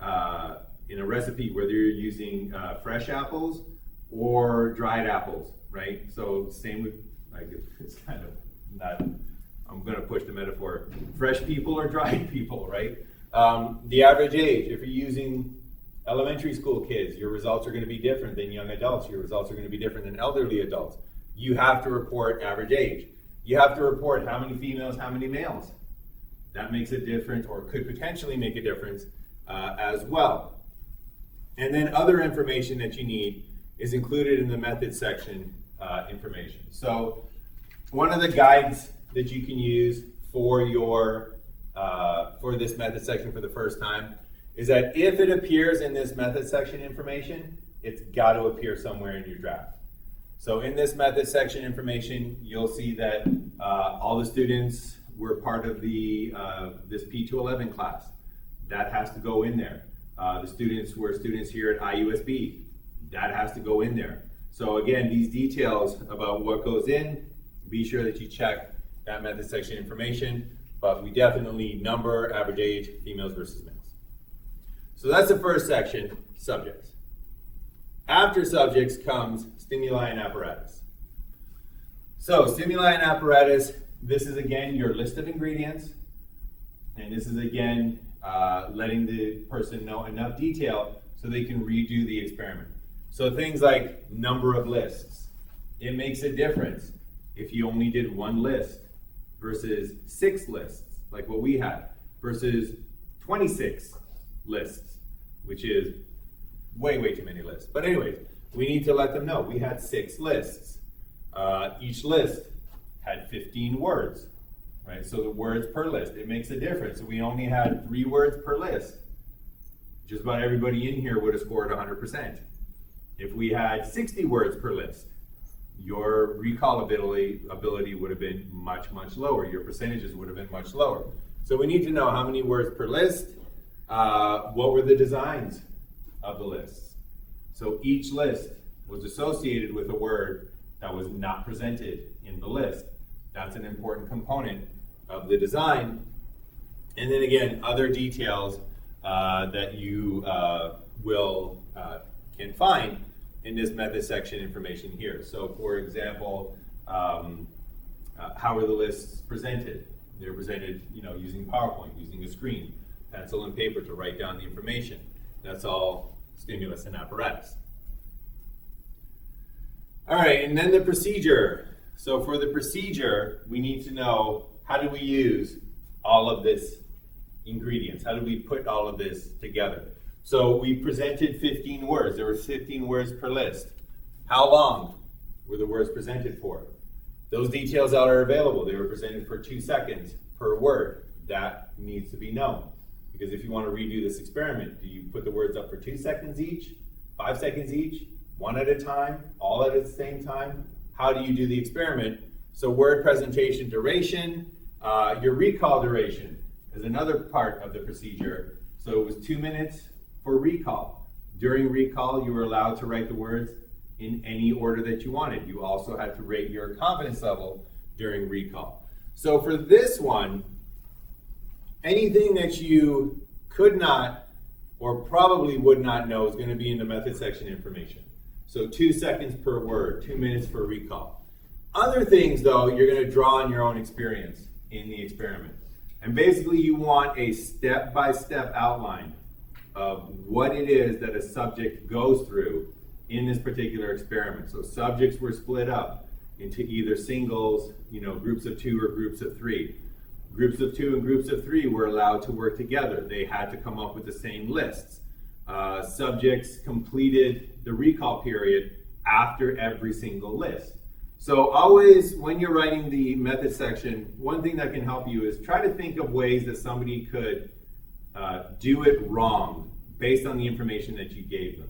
in a recipe, whether you're using fresh apples or dried apples, right? So same with, like, it's kind of not, I'm going to push the metaphor, fresh people or dried people, right? The average age, if you're using elementary school kids, your results are going to be different than young adults. Your results are going to be different than elderly adults. You have to report average age. You have to report how many females, how many males. That makes a difference, or could potentially make a difference as well. And then other information that you need is included in the method section information. So one of the guides that you can use for your for this method section for the first time is that if it appears in this method section information, it's got to appear somewhere in your draft. So in this method section information, you'll see that all the students were part of the this P211 class. That has to go in there. The students were students here at IUSB. That has to go in there. So again, these details about what goes in, be sure that you check that method section information, but we definitely need number, average age, females versus males. So that's the first section, subjects. After subjects comes stimuli and apparatus. So stimuli and apparatus, this is again your list of ingredients, and this is again letting the person know enough detail so they can redo the experiment. So things like number of lists. It makes a difference if you only did one list versus 6 lists, like what we had, versus 26 lists, which is way, way too many lists. But anyways, we need to let them know we had 6 lists. Each list had 15 words, right? So the words per list, it makes a difference. So we only had 3 words per list. Just about everybody in here would have scored 100%. If we had 60 words per list, your recall ability would have been much, much lower. Your percentages would have been much lower. So we need to know how many words per list, what were the designs of the lists. So each list was associated with a word that was not presented in the list. That's an important component of the design. And then again, other details that you can find in this method section information here. So for example, how are the lists presented? They're presented, using PowerPoint, using a screen, pencil and paper to write down the information. That's all stimulus and apparatus. All right, and then the procedure. So for the procedure, we need to know, how do we use all of this ingredients? How do we put all of this together? So we presented 15 words. There were 15 words per list. How long were the words presented for? Those details are available. They were presented for 2 seconds per word. That needs to be known. Because if you want to redo this experiment, do you put the words up for 2 seconds each, 5 seconds each, one at a time, all at the same time? How do you do the experiment? So word presentation duration, your recall duration is another part of the procedure. So it was 2 minutes for recall. During recall, you were allowed to write the words in any order that you wanted. You also had to rate your confidence level during recall. So for this one, anything that you could not or probably would not know is going to be in the method section information. So 2 seconds per word, 2 minutes for recall. Other things, though, you're going to draw on your own experience in the experiment. And basically, you want a step-by-step outline of what it is that a subject goes through in this particular experiment. So subjects were split up into either singles, groups of 2 or groups of 3. Groups of 2 and groups of 3 were allowed to work together. They had to come up with the same lists. Subjects completed the recall period after every single list. So always, when you're writing the method section, one thing that can help you is try to think of ways that somebody could do it wrong based on the information that you gave them.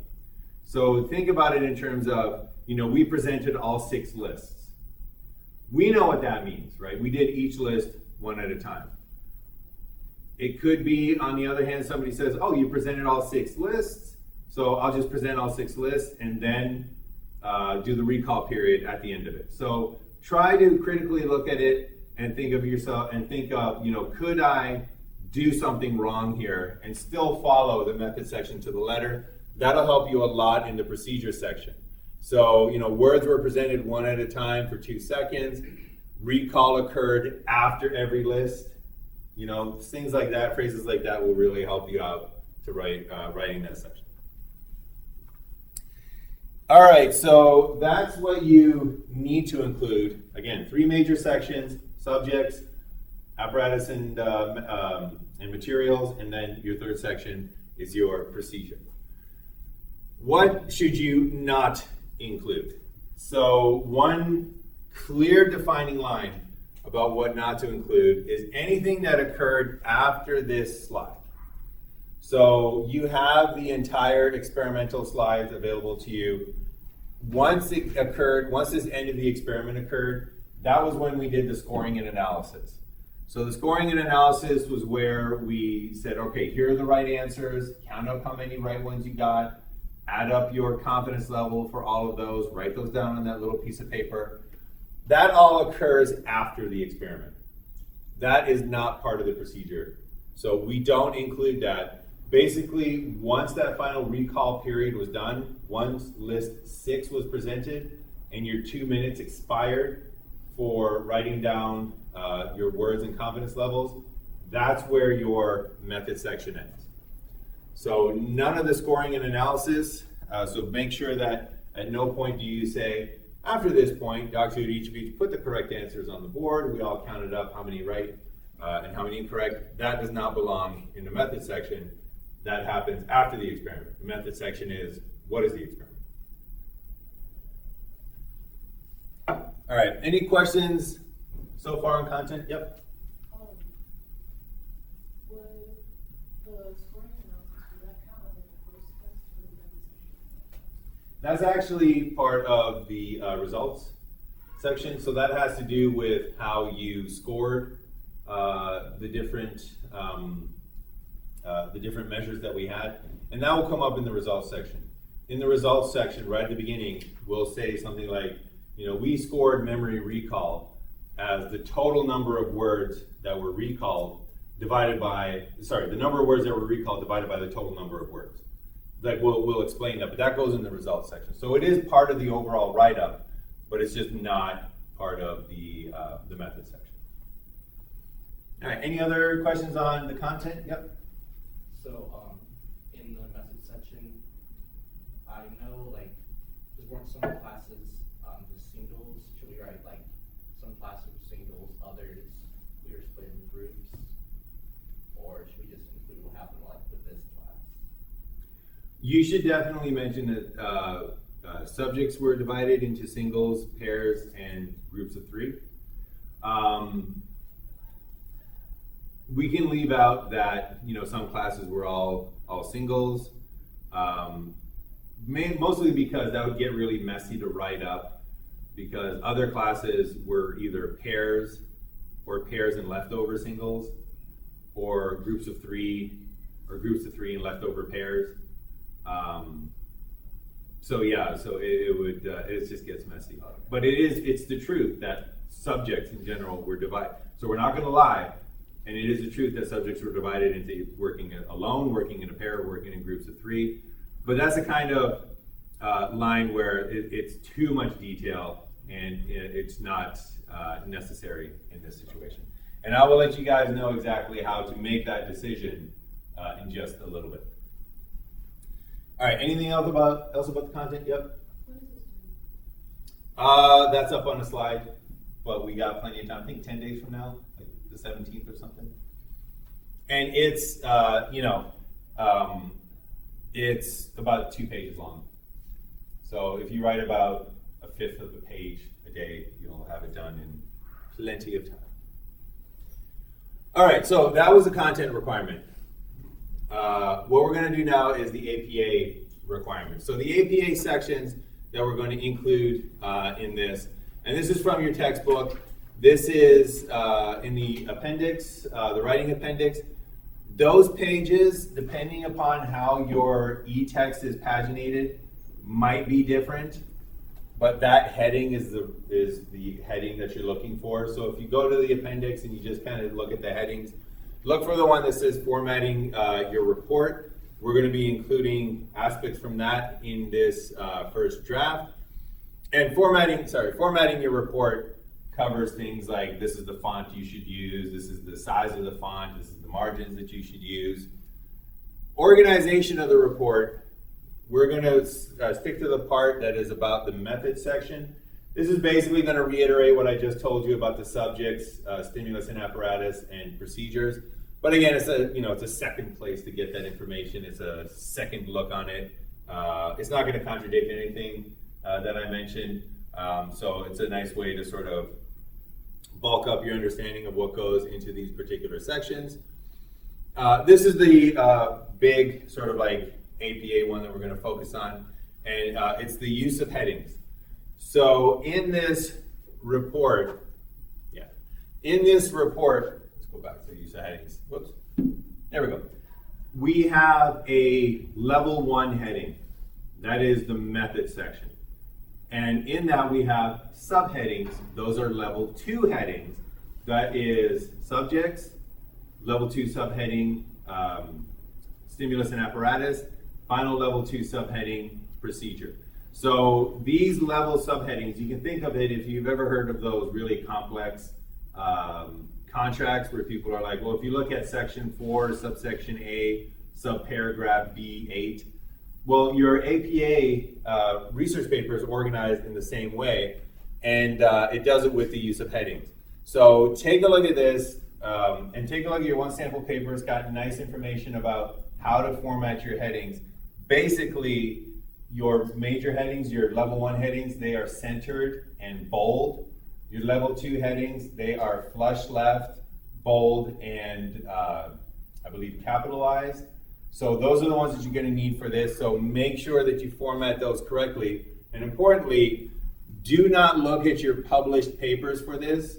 So think about it in terms of, we presented all 6 lists. We know what that means, right? We did each list one at a time. It could be, on the other hand, somebody says, oh, you presented all 6 lists, so I'll just present all 6 lists and then do the recall period at the end of it. So try to critically look at it and think of yourself and think of, could I do something wrong here and still follow the method section to the letter? That'll help you a lot in the procedure section. So, words were presented one at a time for 2 seconds. Recall occurred after every list. Things like that, phrases like that will really help you out to writing that section. All right, so that's what you need to include. Again, 3 major sections: subjects, apparatus and materials, and then your 3rd section is your procedure. What should you not include? So one clear defining line about what not to include is anything that occurred after this slide. So you have the entire experimental slides available to you. Once it occurred, once this end of the experiment occurred, that was when we did the scoring and analysis. So the scoring and analysis was where we said, okay, here are the right answers, count up how many right ones you got, add up your confidence level for all of those, write those down on that little piece of paper. That all occurs after the experiment. That is not part of the procedure. So we don't include that. Basically, once that final recall period was done, once list 6 was presented and your 2 minutes expired for writing down your words and confidence levels, that's where your method section ends. So none of the scoring and analysis So make sure that at no point do you say, after this point, Dr. each of you put the correct answers on the board. We all counted up how many right and how many incorrect. That does not belong in the method section. That happens after the experiment. The method section is, what is the experiment? All right, any questions so far on content? Yep. Would the scoring analysis, would that count as like a post-test for the method section? That's actually part of the results section. So that has to do with how you scored the different measures that we had, and that will come up in the results section. In the results section, right at the beginning, we'll say something like, we scored memory recall as the total number of words that were recalled divided by, the number of words that were recalled divided by the total number of words. Like we'll explain that, but that goes in the results section. So it is part of the overall write-up, but it's just not part of the method section. All right, any other questions on the content? Yep. So, in the method section, I know, like, there weren't some classes just singles. Should we write, like, some classes were singles, others we were split in groups? Or should we just include what happened, like, with this class? You should definitely mention that subjects were divided into singles, pairs, and groups of 3. We can leave out that some classes were all singles, mostly because that would get really messy to write up, because other classes were either pairs or pairs and leftover singles, or groups of 3 and leftover pairs. So it just gets messy. But it's the truth that subjects in general were divided. So we're not going to lie. And it is the truth that subjects were divided into working alone, working in a pair, working in groups of 3. But that's a kind of line where it's too much detail and it's not necessary in this situation. And I will let you guys know exactly how to make that decision in just a little bit. All right, anything else about the content? Yep. What is this doing? That's up on the slide, but we got plenty of time. I think 10 days from now, like the 17th or something. And it's, it's about 2 pages long. So if you write about a fifth of a page a day, you'll have it done in plenty of time. All right, so that was the content requirement. What we're going to do now is the APA requirements. So the APA sections that we're going to include in this, and this is from your textbook. This is in the appendix, the writing appendix. Those pages, depending upon how your e-text is paginated, might be different, but that heading is the heading that you're looking for. So if you go to the appendix and you just kind of look at the headings, look for the one that says formatting your report. We're going to be including aspects from that in this first draft. And formatting your report covers things like, this is the font you should use, this is the size of the font, this is the margins that you should use. Organization of the report, we're going to stick to the part that is about the method section. This is basically going to reiterate what I just told you about the subjects, stimulus and apparatus, and procedures. But again, it's a second place to get that information. It's a second look on it. It's not going to contradict anything that I mentioned. So it's a nice way to sort of bulk up your understanding of what goes into these particular sections. This is the big sort of like APA one that we're going to focus on, and it's the use of headings. So in this report, let's go back to the use of headings. Whoops, there we go. We have a level 1 heading. That is the method section. And in that we have subheadings. Those are level 2 headings. That is subjects, level 2 subheading, stimulus and apparatus, final level 2 subheading, procedure. So these level subheadings, you can think of it, if you've ever heard of those really complex contracts where people are like, well, if you look at section 4, subsection A, subparagraph B8, Well, your APA research paper is organized in the same way, and it does it with the use of headings. So take a look at this, and take a look at your one sample paper. It's got nice information about how to format your headings. Basically, your major headings, your level 1 headings, they are centered and bold. Your level 2 headings, they are flush left, bold, and I believe capitalized. So those are the ones that you're going to need for this. So make sure that you format those correctly. And importantly, do not look at your published papers for this,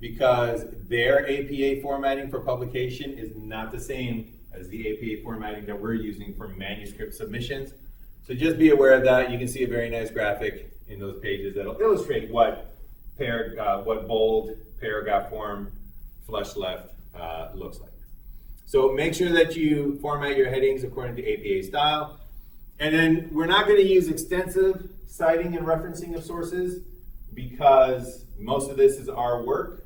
because their APA formatting for publication is not the same as the APA formatting that we're using for manuscript submissions. So just be aware of that. You can see a very nice graphic in those pages that'll illustrate what bold paragraph form flush left looks like. So make sure that you format your headings according to APA style. And then we're not going to use extensive citing and referencing of sources, because most of this is our work.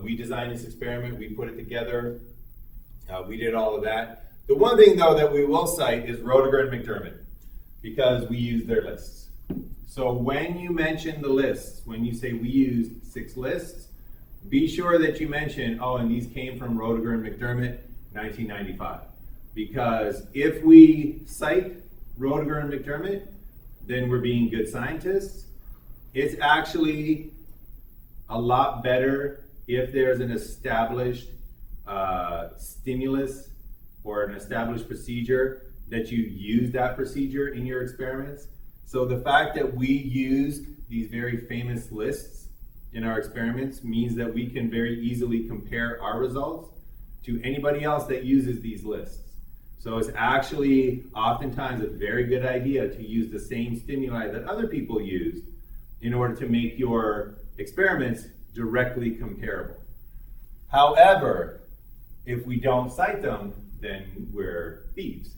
We designed this experiment, we put it together, we did all of that. The one thing though that we will cite is Roediger and McDermott, because we use their lists. So when you mention the lists, when you say we used 6 lists, be sure that you mention, oh, and these came from Roediger and McDermott, 1995. Because if we cite Roediger and McDermott, then we're being good scientists. It's actually a lot better if there's an established stimulus or an established procedure that you use that procedure in your experiments. So the fact that we used these very famous lists in our experiments means that we can very easily compare our results to anybody else that uses these lists. So it's actually oftentimes a very good idea to use the same stimuli that other people use in order to make your experiments directly comparable. However, if we don't cite them, then we're thieves,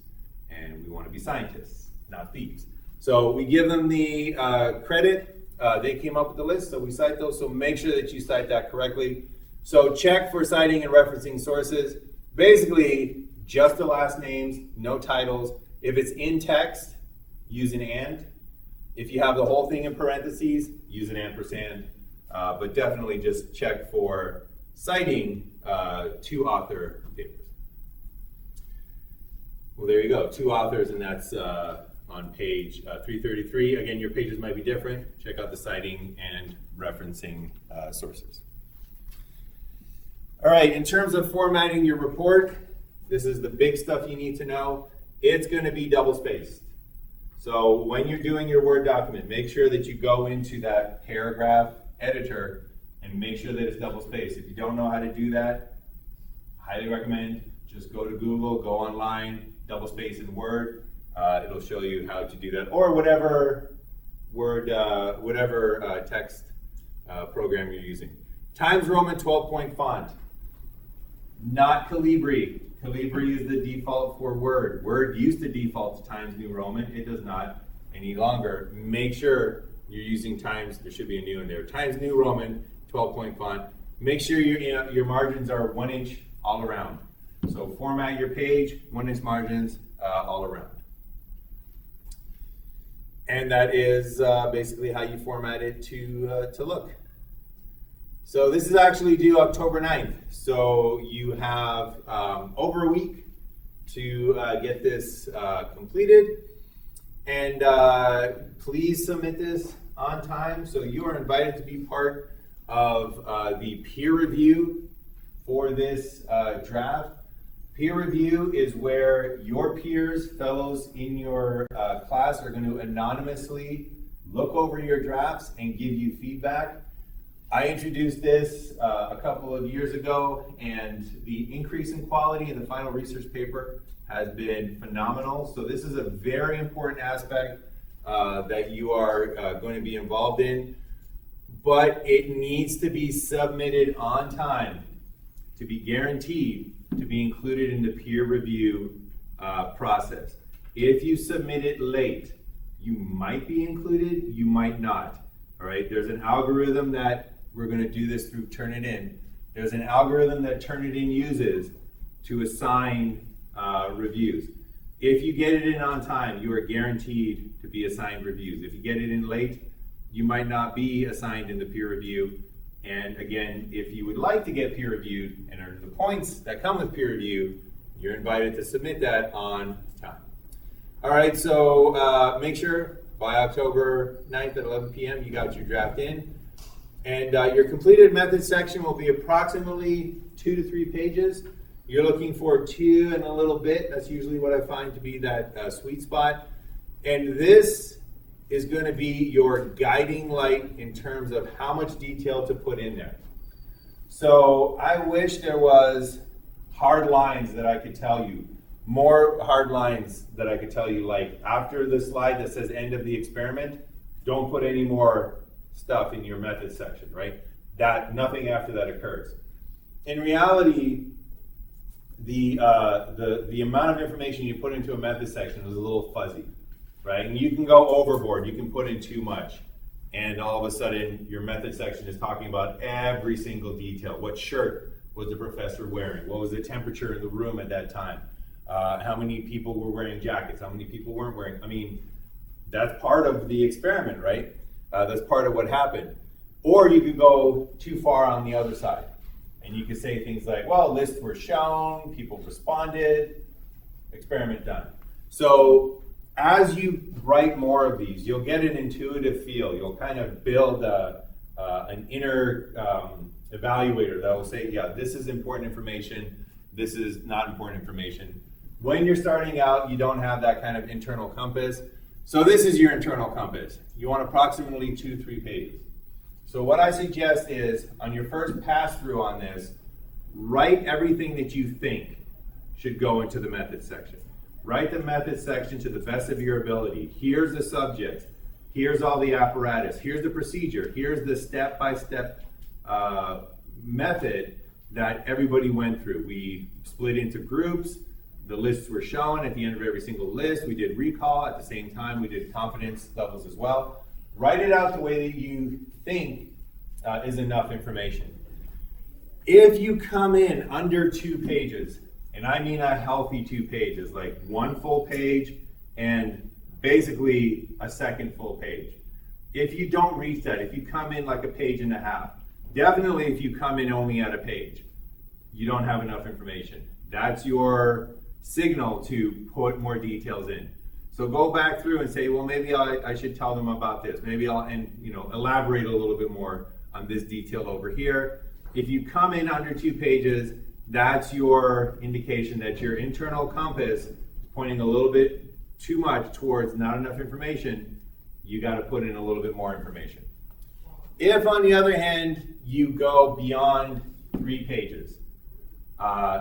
and we want to be scientists, not thieves. So we give them the credit. They came up with the list, so we cite those. So make sure that you cite that correctly. So check for citing and referencing sources. Basically, just the last names, no titles. If it's in text, use an and. If you have the whole thing in parentheses, use an ampersand. But definitely just check for citing 2 author papers. Well, there you go, 2 authors, and that's on page 333. Again, your pages might be different. Check out the citing and referencing sources. All right, in terms of formatting your report, this is the big stuff you need to know. It's going to be double-spaced. So when you're doing your Word document, make sure that you go into that paragraph editor and make sure that it's double-spaced. If you don't know how to do that, highly recommend just go to Google, go online, double-space in Word. It'll show you how to do that, or whatever Word, text program you're using. Times Roman 12-point font, not Calibri. Calibri is the default for Word. Word used to default to Times New Roman. It does not any longer. Make sure you're using Times. There should be a new in there. Times New Roman 12-point font. Make sure your margins are 1 inch all around. So format your page, 1 inch margins all around. And that is basically how you format it to look. So this is actually due October 9th. So you have over a week to get this completed. And please submit this on time. So you are invited to be part of the peer review for this draft. Peer review is where your peers, fellows in your class, are going to anonymously look over your drafts and give you feedback. I introduced this a couple of years ago, and the increase in quality in the final research paper has been phenomenal. So this is a very important aspect that you are going to be involved in, but it needs to be submitted on time to be guaranteed to be included in the peer review process. If you submit it late, you might be included, you might not. All right, there's an algorithm that we're going to do this through Turnitin. There's an algorithm that Turnitin uses to assign reviews. If you get it in on time, you are guaranteed to be assigned reviews. If you get it in late, you might not be assigned in the peer review. And again, if you would like to get peer reviewed and earn the points that come with peer review, you're invited to submit that on time. All right, so make sure by October 9th at 11 p.m. you got your draft in. And your completed method section will be approximately 2 to 3 pages. You're looking for 2 and a little bit. That's usually what I find to be that sweet spot. And this is going to be your guiding light in terms of how much detail to put in there. So I wish there was hard lines that I could tell you, more hard lines that I could tell you, like after the slide that says end of the experiment, don't put any more stuff in your method section, right? That nothing after that occurs. In reality, the amount of information you put into a method section is a little fuzzy, right? And you can go overboard, you can put in too much, and all of a sudden your method section is talking about every single detail. What shirt was the professor wearing? What was the temperature in the room at that time? How many people were wearing jackets? How many people weren't wearing? I mean, that's part of the experiment, right? That's part of what happened. Or you could go too far on the other side. And you could say things like, well, lists were shown, people responded, experiment done. So as you write more of these, you'll get an intuitive feel. You'll kind of build an inner evaluator that will say, yeah, this is important information, this is not important information. When you're starting out, you don't have that kind of internal compass. So this is your internal compass. You want approximately 2-3 pages. So what I suggest is, on your first pass through on this, write everything that you think should go into the method section. Write the method section to the best of your ability. Here's the subject. Here's all the apparatus. Here's the procedure. Here's the step-by-step method that everybody went through. We split into groups. The lists were shown at the end of every single list. We did recall at the same time. We did confidence levels as well. Write it out the way that you think is enough information. If you come in under 2 pages, and I mean a healthy 2 pages, like 1 full page and basically a second full page. If you don't reach that, if you come in like a page and a half, definitely if you come in only at a page, you don't have enough information. That's your signal to put more details in. So go back through and say, well, maybe I should tell them about this. Maybe I'll elaborate a little bit more on this detail over here. If you come in under 2 pages, that's your indication that your internal compass is pointing a little bit too much towards not enough information. You got to put in a little bit more information. If, on the other hand, you go beyond 3 pages,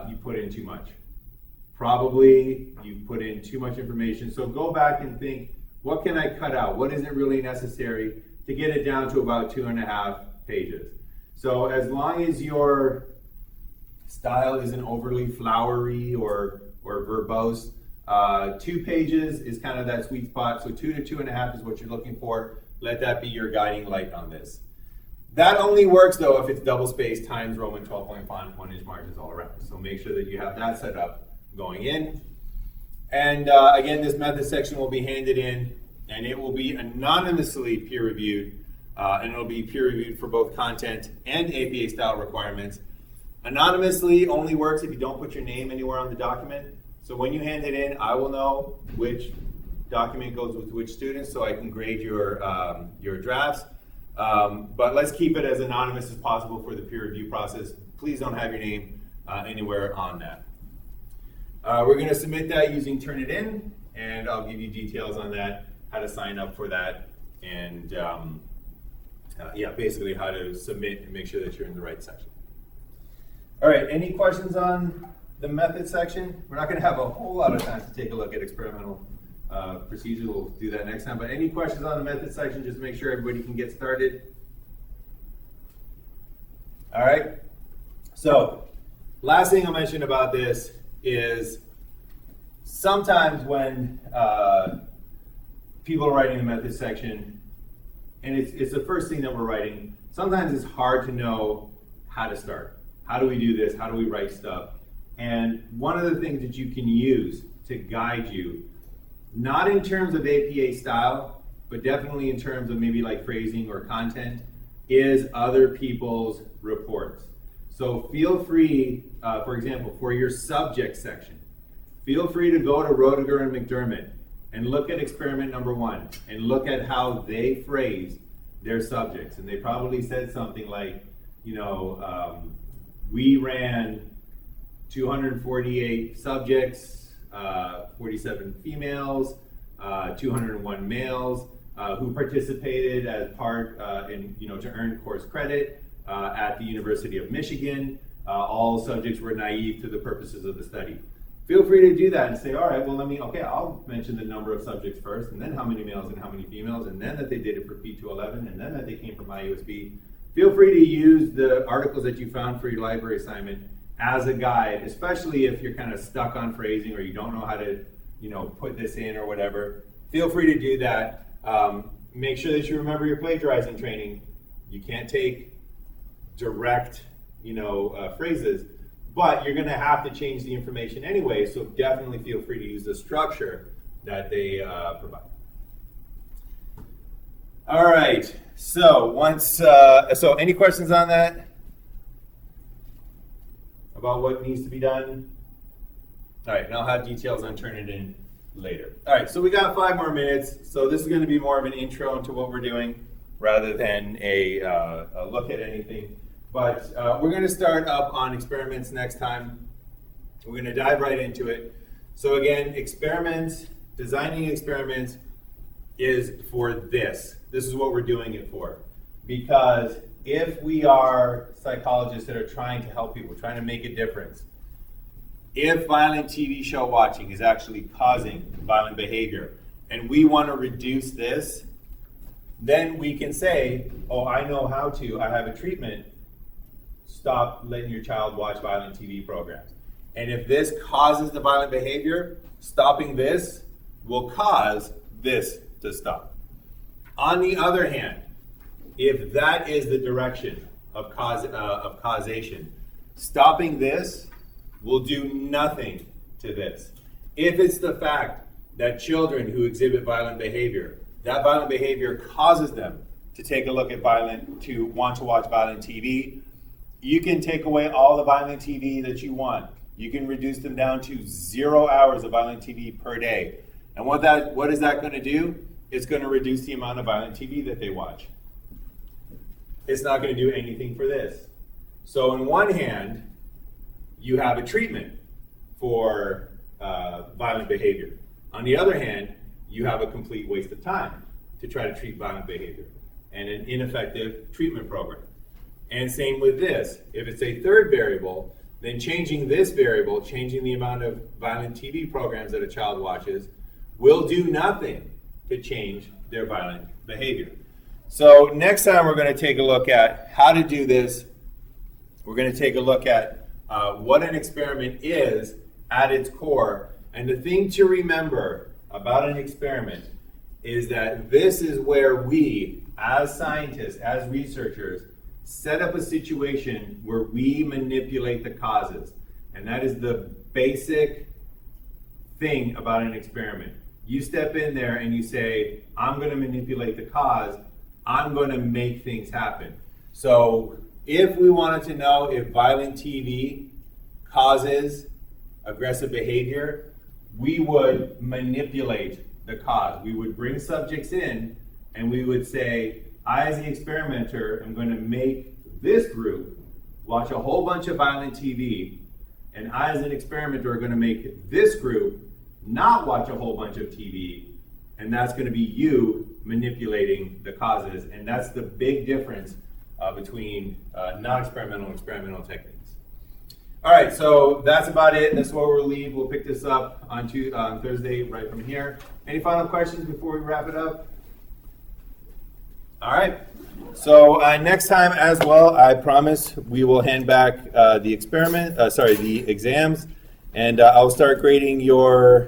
you put in too much. Probably you put in too much information. So go back and think, what can I cut out? What isn't really necessary to get it down to about 2.5 pages? So as long as your style isn't overly flowery or verbose, 2 pages is kind of that sweet spot. So 2 to 2.5 is what you're looking for. Let that be your guiding light on this. That only works though if it's double spaced times Roman 12-point font, 1-inch margins all around. So make sure that you have that set up going in. And again, this method section will be handed in and it will be anonymously peer reviewed, and it'll be peer reviewed for both content and APA style requirements. Anonymously only works if you don't put your name anywhere on the document. So when you hand it in, I will know which document goes with which students, so I can grade your drafts. But let's keep it as anonymous as possible for the peer review process. Please don't have your name anywhere on that. We're going to submit that using Turnitin, and I'll give you details on that, how to sign up for that, and basically how to submit and make sure that you're in the right section. All right, any questions on the method section? We're not going to have a whole lot of time to take a look at experimental procedure. We'll do that next time. But any questions on the method section, just make sure everybody can get started. All right, so last thing I'll mention about this is sometimes when people are writing the method section, and it's the first thing that we're writing, sometimes it's hard to know how to start. How do we do this? How do we write stuff? And one of the things that you can use to guide you, not in terms of APA style, but definitely in terms of maybe like phrasing or content, is other people's reports. So feel free, for example, for your subject section, feel free to go to Roediger and McDermott and look at experiment number 1 and look at how they phrased their subjects. And they probably said something like, you know, we ran 248 subjects, 47 females, 201 males who participated as part in, you know, to earn course credit at the University of Michigan. All subjects were naive to the purposes of the study. Feel free to do that and say, all right, well, I'll mention the number of subjects first, and then how many males and how many females, and then that they did it for P211, and then that they came from IUSB. Feel free to use the articles that you found for your library assignment as a guide, especially if you're kind of stuck on phrasing or you don't know how to, you know, put this in or whatever. Feel free to do that. Make sure that you remember your plagiarizing training. You can't take direct, you know, phrases, but you're going to have to change the information anyway, so definitely feel free to use the structure that they provide. All right, so so any questions on that? About what needs to be done? All right, and I'll have details on Turnitin later. All right, so we got 5 more minutes, so this is going to be more of an intro into what we're doing rather than a look at anything. But we're going to start up on experiments next time. We're going to dive right into it. So again, experiments, designing experiments is for this. This is what we're doing it for. Because if we are psychologists that are trying to help people, trying to make a difference, if violent TV show watching is actually causing violent behavior, and we want to reduce this, then we can say, oh, I know how to, I have a treatment. Stop letting your child watch violent TV programs. And if this causes the violent behavior, stopping this will cause this to stop. On the other hand, if that is the direction of causation, stopping this will do nothing to this. If it's the fact that children who exhibit violent behavior, that violent behavior causes them to take a look at to want to watch violent TV, you can take away all the violent TV that you want. You can reduce them down to 0 hours of violent TV per day. And what is that going to do? It's going to reduce the amount of violent TV that they watch. It's not going to do anything for this. So on one hand, you have a treatment for violent behavior. On the other hand, you have a complete waste of time to try to treat violent behavior and an ineffective treatment program. And same with this. If it's a third variable, then changing this variable, changing the amount of violent TV programs that a child watches, will do nothing to change their violent behavior. So next time we're going to take a look at how to do this. We're going to take a look at what an experiment is at its core. And the thing to remember about an experiment is that this is where we, as scientists, as researchers, set up a situation where we manipulate the causes. And that is the basic thing about an experiment. You step in there and you say, I'm going to manipulate the cause. I'm going to make things happen. So if we wanted to know if violent TV causes aggressive behavior, we would manipulate the cause. We would bring subjects in and we would say, I, as the experimenter, am going to make this group watch a whole bunch of violent TV, and I, as an experimenter, are going to make this group not watch a whole bunch of TV, and that's going to be you manipulating the causes, and that's the big difference between non-experimental and experimental techniques. All right, so that's about it. That's where we'll leave. We'll pick this up on Thursday right from here. Any final questions before we wrap it up? All right, so next time as well, I promise we will hand back the exams, and I'll start grading your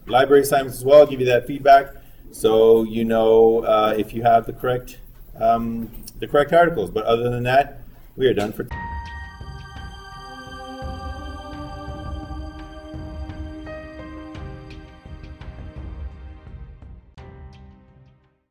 library assignments as well. I'll give you that feedback so you know if you have the correct articles. But other than that, we are done for